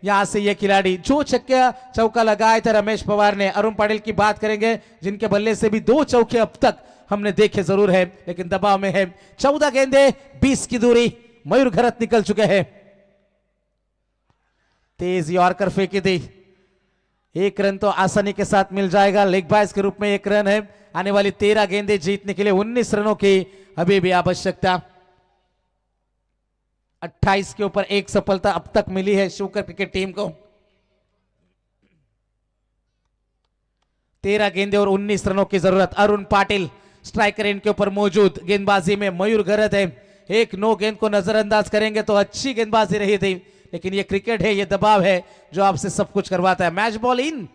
यहां से ये खिलाड़ी। जो छक्का चौका लगाए थे रमेश पवार ने। अरुण पाटिल की बात करेंगे, जिनके बल्ले से भी 2 चौके अब तक हमने देखे जरूर है, लेकिन दबाव में है। 14 गेंदे, 20 की दूरी। मयूर घरत निकल चुके हैं। तेज यॉर्कर फेंकी थी, 1 रन तो आसानी के साथ मिल जाएगा। लेग बाइस के रूप में 1 रन है। आने वाली 13 गेंदे जीतने के लिए 19 रनों की अभी भी आवश्यकता। 28 के ऊपर 1 सफलता अब तक मिली है शिवकर क्रिकेट टीम को। 13 गेंदे और 19 रनों की जरूरत। अरुण पाटिल स्ट्राइकर इनके ऊपर मौजूद। गेंदबाजी में मयूर घरत है। 1 नो गेंद को नजरअंदाज करेंगे तो अच्छी गेंदबाजी रही थी, लेकिन ये क्रिकेट है, ये दबाव है जो आपसे सब कुछ करवाता है। Match ball in.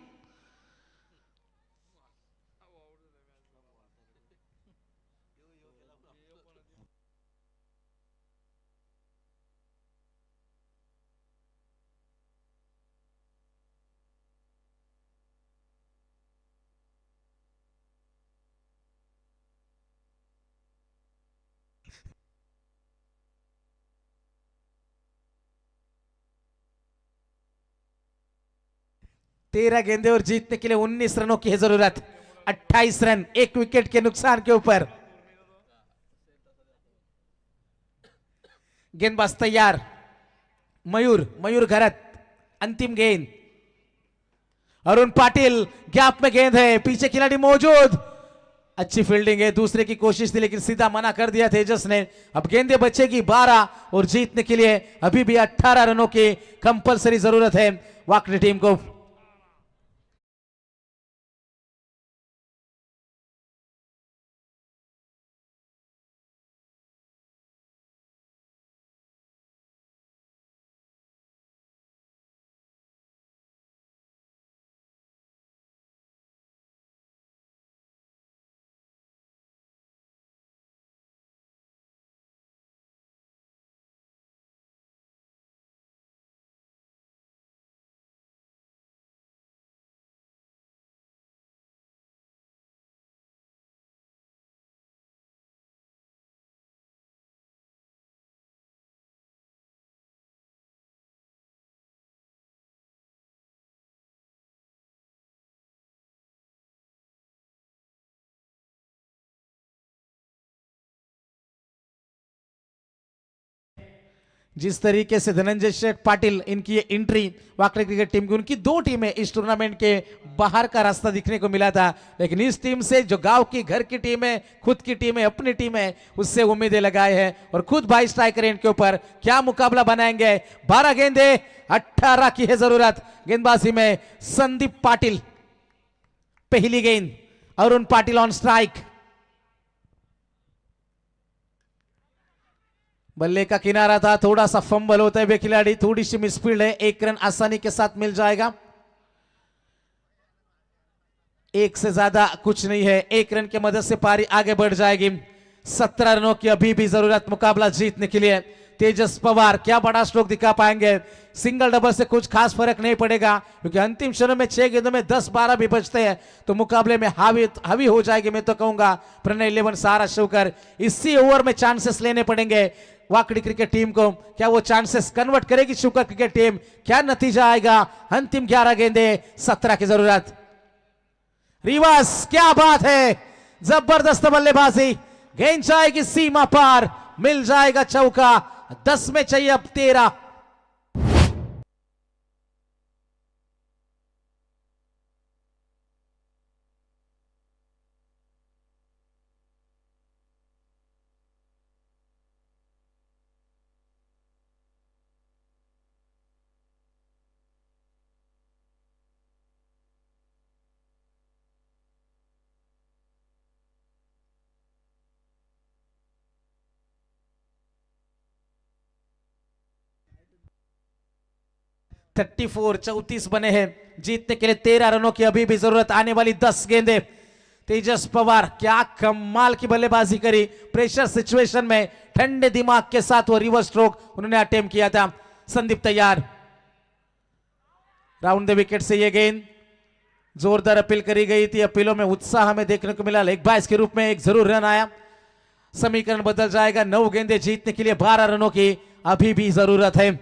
तेरह गेंदे और जीतने के लिए 19 रनों की है जरूरत। 28 रन, 1 विकेट के नुकसान के ऊपर। गेंदबाज तैयार, मयूर घरत। अंतिम गेंद, अरुण पाटिल गैप में गेंद है, पीछे खिलाड़ी मौजूद, अच्छी फील्डिंग है, दूसरे की कोशिश थी लेकिन सीधा मना कर दिया तेजस ने। अब गेंदे बचेगी 12 और जीतने के लिए अभी भी 18 रनों की कंपलसरी जरूरत है वाकड़ी टीम को। जिस तरीके से धनंजय शेख पाटिल इनकी ये एंट्री वाकई क्रिकेट टीम की, उनकी दो टीमें इस टूर्नामेंट के बाहर का रास्ता दिखने को मिला था, लेकिन इस टीम से जो गांव की घर की टीम है, खुद की टीम है, अपनी टीम है, उससे उम्मीदें लगाए हैं और खुद भाई स्ट्राइकर इनके ऊपर क्या मुकाबला बनाएंगे। 12 गेंदे 18 की है जरूरत। गेंदबाजी में संदीप पाटिल, पहली गेंद अरुण पाटिल ऑन स्ट्राइक। बल्ले का किनारा था, थोड़ा सा फंबल होता है वे खिलाड़ी, थोड़ी सी मिसफील्ड है, 1 रन आसानी के साथ मिल जाएगा। 1 से ज्यादा कुछ नहीं है, 1 रन की मदद से पारी आगे बढ़ जाएगी। 17 रनों की अभी भी जरूरत मुकाबला जीतने के लिए। तेजस पवार क्या बड़ा स्ट्रोक दिखा पाएंगे? सिंगल डबल से कुछ खास फर्क नहीं पड़ेगा क्योंकि अंतिम क्षणों में 6 गेंदों में 10-12 भी बचते हैं तो मुकाबले में हावी हो जाएगी। मैं तो कहूंगा प्रणय 11 सारा शोकर, इसी ओवर में चांसेस लेने पड़ेंगे वाकड़ी क्रिकेट टीम को। क्या वो चांसेस कन्वर्ट करेगी शुकर क्रिकेट टीम? क्या नतीजा आएगा? अंतिम 11 गेंदे 17 की जरूरत। रिवर्स, क्या बात है, जबरदस्त बल्लेबाजी, गेंद जाएगी सीमा पार, मिल जाएगा चौका। 10 में चाहिए अब 13। थर्टी 34 बने हैं, जीतने के लिए 13 रनों की अभी भी जरूरत। आने वाली 10 गेंदे। तेजस पवार क्या कमाल की बल्लेबाजी करी, प्रेशर सिचुएशन में ठंडे दिमाग के साथ वो रिवर्स स्ट्रोक उन्होंने अटेम्प्ट किया था। संदीप तैयार, राउंड द विकेट से ये गेंद जोरदार अपील करी गई थी, अपीलों में उत्साह हमें देखने को मिला। लेग बाइस के रूप में एक जरूर रन आया, समीकरण बदल जाएगा। 9 गेंदे जीतने के लिए 12 रनों की अभी भी जरूरत है।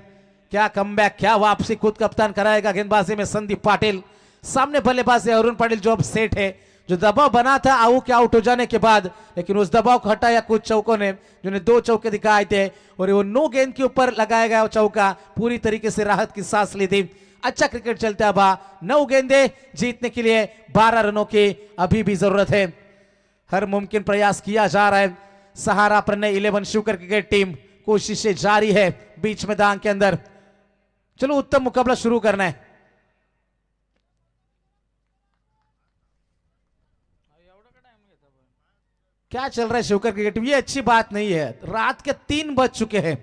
क्या कमबैक, क्या वापसी खुद कप्तान कराएगा। गेंदबाजी में संदीप पाटिल, सामने बल्लेबाजी अरुण पाटिल जो अब सेट है, जो दबाव बना था आउट हो जाने के बाद, लेकिन उस दबाव को हटाया कुछ चौकों ने, जिन्हें 2 चौके दिखाए थे और वो 9 गेंद के ऊपर लगाया गया चौका पूरी तरीके से राहत की सांस ली थी। अच्छा क्रिकेट चलता है बा। 9 गेंदे जीतने के लिए 12 रनों की अभी भी जरूरत है। हर मुमकिन प्रयास किया जा रहा है। सहारा प्रणय 11 शुकर क्रिकेट टीम कोशिशें जारी है बीच मैदान के अंदर। चलो उत्तम मुकाबला शुरू करना है। क्या चल रहा है शुकर क्रिकेट टीम? ये अच्छी बात नहीं है। रात के 3 बज चुके हैं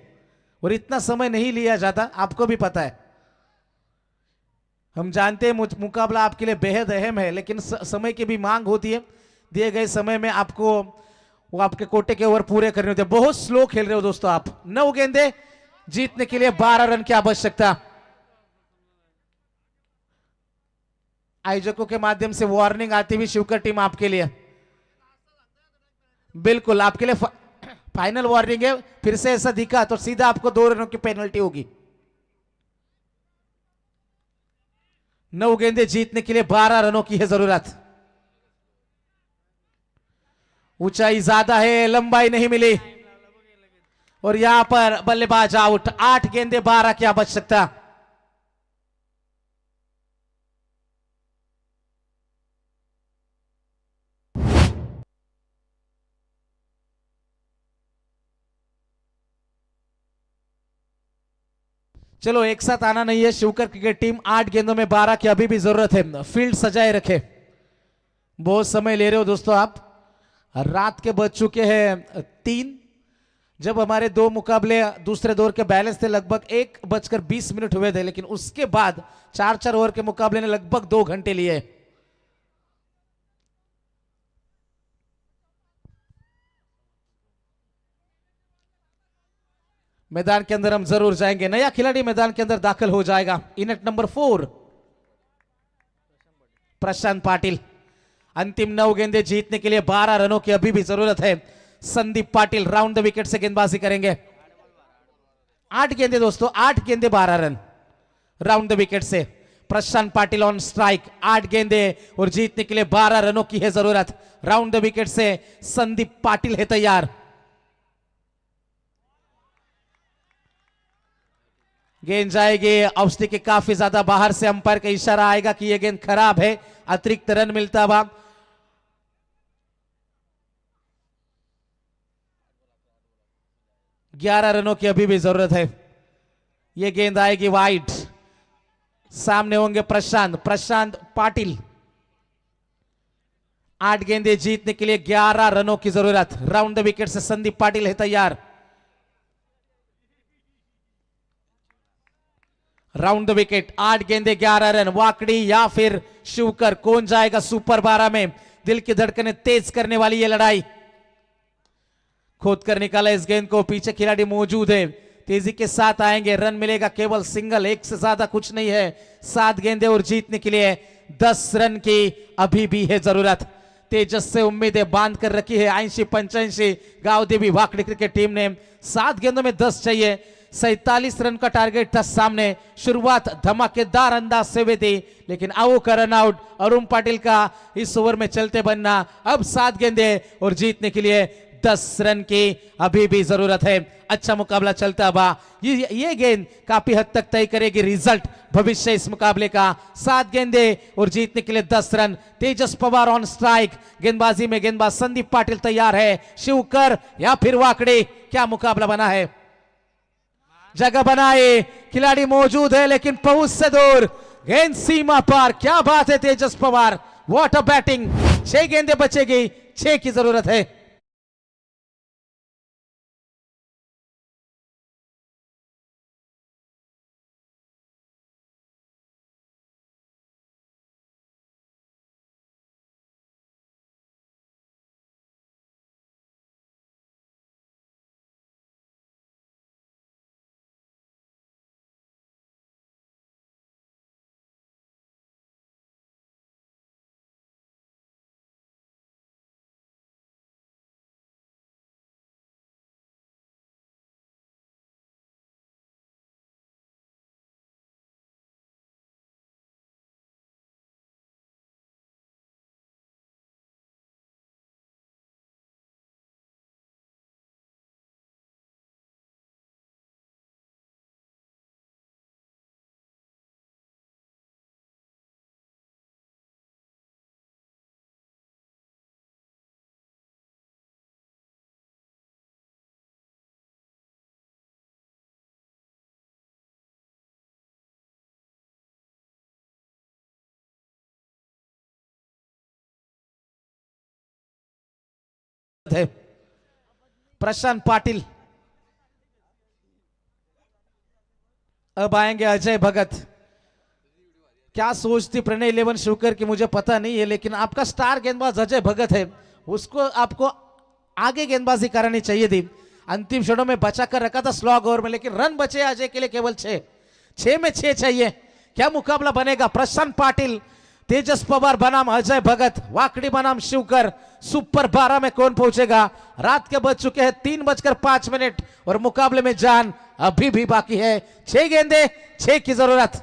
और इतना समय नहीं लिया जाता, आपको भी पता है। हम जानते हैं मुकाबला आपके लिए बेहद अहम है, लेकिन समय की भी मांग होती है। दिए गए समय में आपको वो आपके कोटे के ओवर पूरे करने होते हैं। बहुत स्लो खेल रहे हो दोस्तों आप। 9 गेंदे जीतने के लिए 12 रन की आवश्यकता। आयोजकों के माध्यम से वार्निंग आती हुई शुकर टीम आपके लिए, बिल्कुल आपके लिए फाइनल वार्निंग है। फिर से ऐसा दिखा तो सीधा आपको 2 रनों की पेनल्टी होगी। 9 गेंदे जीतने के लिए 12 रनों की है जरूरत। ऊंचाई ज्यादा है, लंबाई नहीं मिली और यहां पर बल्लेबाज आउट। 8 गेंदे 12 की आवश्यकता। चलो एक साथ आना नहीं है। शिवकर क्रिकेट टीम 8 गेंदों में 12 की अभी भी जरूरत है। फील्ड सजाए रखे, बहुत समय ले रहे हो दोस्तों आप। रात के बज चुके हैं 3। जब हमारे 2 मुकाबले दूसरे दौर के बैलेंस थे लगभग 1:20 हुए थे, लेकिन उसके बाद 4-4 ओवर के मुकाबले ने लगभग 2 घंटे लिए। मैदान के अंदर हम जरूर जाएंगे। नया खिलाड़ी मैदान के अंदर दाखिल हो जाएगा। इनेट नंबर 4 प्रशांत पाटिल। अंतिम 9 गेंदे जीतने के लिए 12 रनों की अभी भी जरूरत है। Sandeep Patil round the wicket से गेंदबाजी करेंगे। 8 गेंदे दोस्तों, 8 गेंदे 12 रन राउंड द विकेट से। Prashant Patil on strike. 8 गेंदे और जीतने के लिए 12 रनों की है जरूरत। राउंड द विकेट से संदीप पाटिल है तैयार। गेंद जाएगी ऑफ के काफी ज्यादा बाहर से। अंपायर का इशारा आएगा कि यह गेंद खराब है, अतिरिक्त रन मिलता हुआ। ग्यारह रनों की अभी भी जरूरत है। यह गेंद आएगी वाइड। सामने होंगे प्रशांत पाटिल। 8 गेंदे जीतने के लिए 11 रनों की जरूरत। राउंड द विकेट से संदीप पाटिल है तैयार। Round the wicket. 8 गेंदे 11 रन। वाकड़ी या फिर शिवकर, कौन जाएगा सुपर 12 में? दिल की धड़कनें तेज करने वाली ये लड़ाई। खोद कर निकाला इस गेंद को, पीछे खिलाड़ी मौजूद है, तेजी के साथ आएंगे। रन मिलेगा केवल सिंगल, एक से ज्यादा कुछ नहीं है। 7 गेंदे और जीतने के लिए 10 रन की अभी भी है जरूरत। तेजस से उम्मीदें बांध कर रखी है 80-85 गांव देवी वाकड़ी क्रिकेट टीम ने। 7 गेंदों में 10 चाहिए। 47 रन का टारगेट था सामने। शुरुआत धमाकेदार अंदाज से हुई थी, लेकिन आओ का रन आउट अरुण पाटिल का इस ओवर में चलते बनना। अब 7 गेंदे और जीतने के लिए 10 रन की अभी भी जरूरत है। अच्छा मुकाबला चलता हुआ। ये गेंद काफी हद तक तय करेगी रिजल्ट भविष्य इस मुकाबले का। 7 गेंदे और जीतने के लिए 10 run. Tejas Pawar on strike. गेंदबाजी में गेंदबाज संदीप पाटिल तैयार है। शिवकर या फिर वाकड़ी, क्या मुकाबला बना है? जगह बनाए, खिलाड़ी मौजूद है लेकिन पहुंच से दूर। गेंद सीमा पार, क्या बात है Tejas Pawar, what a batting. 6 गेंदे बचेगी, 6 की जरूरत है। है प्रशांत पाटिल। अब आएंगे अजय भगत। क्या सोचती प्रणय 11 शिवकर की मुझे पता नहीं है, लेकिन आपका स्टार गेंदबाज अजय भगत है, उसको आपको आगे गेंदबाजी करानी चाहिए थी। अंतिम क्षणों में बचा कर रखा था स्लॉग ओवर में, लेकिन रन बचे अजय के लिए केवल 6 में 6 चाहिए। क्या मुकाबला बनेगा? प्रशांत पाटिल, तेजस पवार बनाम अजय भगत, वाकड़ी बनाम शिवकर। सुपर 12 में कौन पहुंचेगा? रात के बज चुके हैं 3:05 और मुकाबले में जान अभी भी बाकी है। 6 गेंदे, 6 की जरूरत।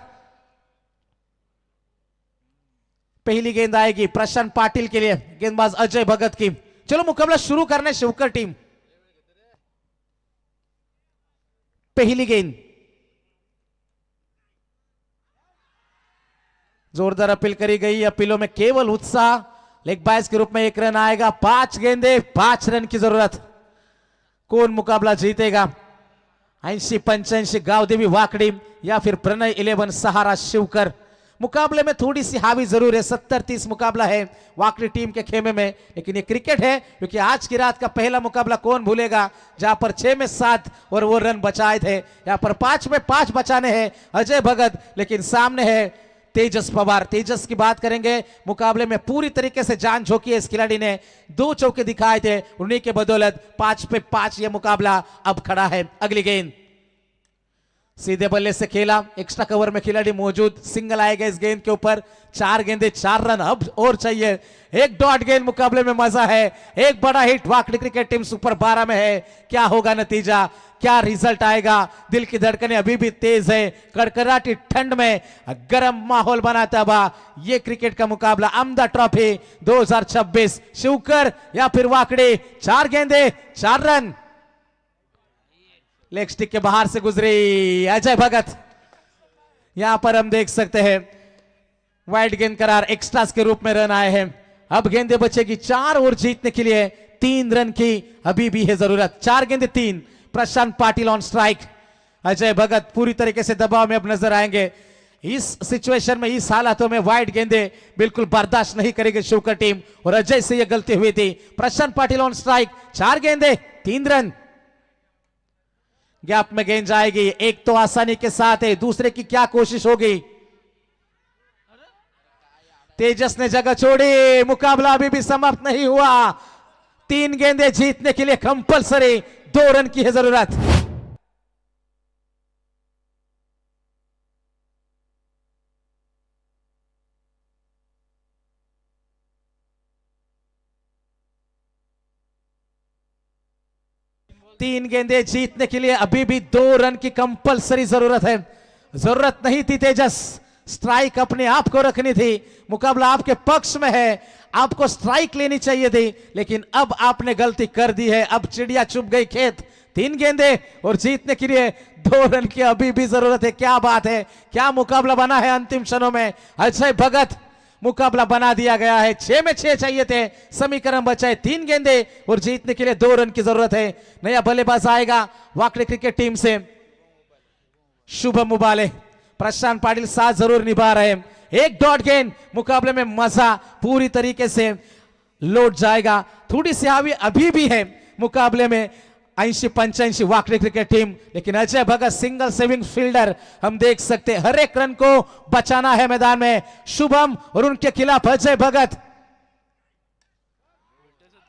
पहली गेंद आएगी प्रशांत पाटिल के लिए, गेंदबाज अजय भगत की। चलो मुकाबला शुरू करने शिवकर टीम। पहली गेंद, जोरदार अपील करी गई। अपीलों में केवल उत्साह। लेग बाइस के रूप में 1 रन आएगा। 5 गेंदे, 5 रन की जरूरत। कौन मुकाबला जीतेगा? 80-85 गावदेवी वाकड़ी या फिर प्रणय 11 सहारा शिवकर। मुकाबले में थोड़ी सी हावी जरूर है, 70-30 मुकाबला है वाकड़ी टीम के खेमे में, लेकिन ये क्रिकेट है क्योंकि आज की रात का पहला मुकाबला कौन भूलेगा जहां पर 6 में 7 और वो रन बचाए थे, यहाँ पर 5 में 5 बचाने हैं अजय भगत, लेकिन सामने है तेजस पवार। तेजस की बात करेंगे, मुकाबले में पूरी तरीके से जान झोंकी है इस खिलाड़ी ने, 2 चौके दिखाए थे, उन्हीं के बदौलत 5 पे 5 ये मुकाबला अब खड़ा है। अगली गेंद सीधे बल्ले से खेला, एक्स्ट्रा कवर में खिलाड़ी मौजूद, सिंगल आएगा इस गेंद के ऊपर, 4 गेंदे 4 रन अब और चाहिए, एक डॉट गेंद, मुकाबले में मजा है, एक बड़ा हिट, वाकड़ी क्रिकेट टीम सुपर 12 में है। क्या होगा नतीजा, क्या रिजल्ट आएगा, दिल की धड़कनें अभी भी तेज है, कड़कड़ाटी ठंड में गर्म माहौल बनाता हुआ ये क्रिकेट का मुकाबला अमदा ट्रॉफी 2026, शिवकर या फिर वाकड़ी, 4 गेंदे 4 रन, लेग स्टिक के बाहर से गुजरी अजय भगत। यहां पर हम देख सकते हैं वाइड गेंद करार, एक्स्ट्रास के रूप में रन आए हैं। अब गेंदे बचेगी 4 और जीतने के लिए 3 रन की अभी भी है जरूरत। 4 गेंदे 3, प्रशांत पाटिल ऑन स्ट्राइक, अजय भगत पूरी तरीके से दबाव में अब नजर आएंगे। इस सिचुएशन में, इस हालातों में वाइड गेंदे बिल्कुल बर्दाश्त नहीं करेगी शिवकर टीम, और अजय से यह गलती हुई थी। प्रशांत पाटिल ऑन स्ट्राइक, 4 गेंदे 3 रन, गैप में गेंद जाएगी, एक तो आसानी के साथ है, दूसरे की क्या कोशिश होगी, तेजस ने जगह छोड़ी, मुकाबला अभी भी समाप्त नहीं हुआ, 3 गेंदे जीतने के लिए कंपलसरी 2 रन की है जरूरत। तीन गेंदे जीतने के लिए अभी भी 2 रन की कंपलसरी जरूरत है। जरूरत नहीं थी तेजस, स्ट्राइक अपने आप को रखनी थी, मुकाबला आपके पक्ष में है, आपको स्ट्राइक लेनी चाहिए थी, लेकिन अब आपने गलती कर दी है। अब चिड़िया चुप गई खेत, 3 गेंदे और जीतने के लिए 2 रन की अभी भी जरूरत है। क्या बात है, क्या मुकाबला बना है अंतिम क्षणों में। अजय भगत, मुकाबला बना दिया गया है, 6 में 6 चाहिए थे, समीकरण बचाए, 3 गेंदे और जीतने के लिए 2 रन की जरूरत है। नया बल्लेबाज आएगा वाकड़ी क्रिकेट टीम से, शुभम मुबाले, प्रशांत पाटिल साथ जरूर निभा रहे हैं। एक डॉट गेंद, मुकाबले में मजा पूरी तरीके से लौट जाएगा। थोड़ी सी हावी अभी भी है मुकाबले में 80-85 वाकड़ी क्रिकेट टीम, लेकिन Ajay Bhagat single saving fielder, हम देख सकते हैं हर एक रन को बचाना है मैदान में। शुभम और उनके खिलाफ अजय भगत,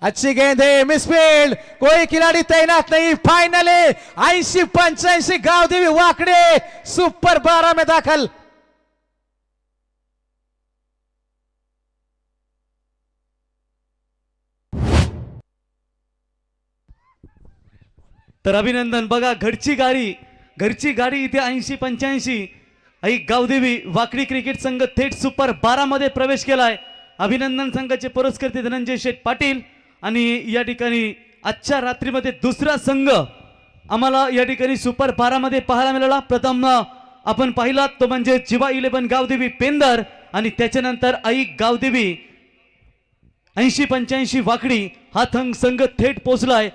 अच्छी गेंद है, मिसफील्ड, कोई खिलाड़ी तैनात नहीं। फाइनली 80-85 गावदेवी वाकड़े सुपर 12 में दाखिल। तर अभिनंदन, बघा घरची गाडी इथे 80-85 आई गावदेवी वाकडी क्रिकेट संघ थेट सुपर 12 मध्ये प्रवेश केलाय। अभिनंदन संघाचे पुरस्कर्ते धनंजय शेठ पाटील, आणि या ठिकाणी आजच्या रात्रीमध्ये दुसरा संघ आम्हाला या ठिकाणी सुपर 12 मध्ये पाहायला मिळाला। प्रथम आपण पाहिलात तो म्हणजे जिवा 11 गावदेवी पेंदर, आणि त्याच्यानंतर आई गावदेवी 80-85 वाकडी हा संघ थेट पोहोचलाय।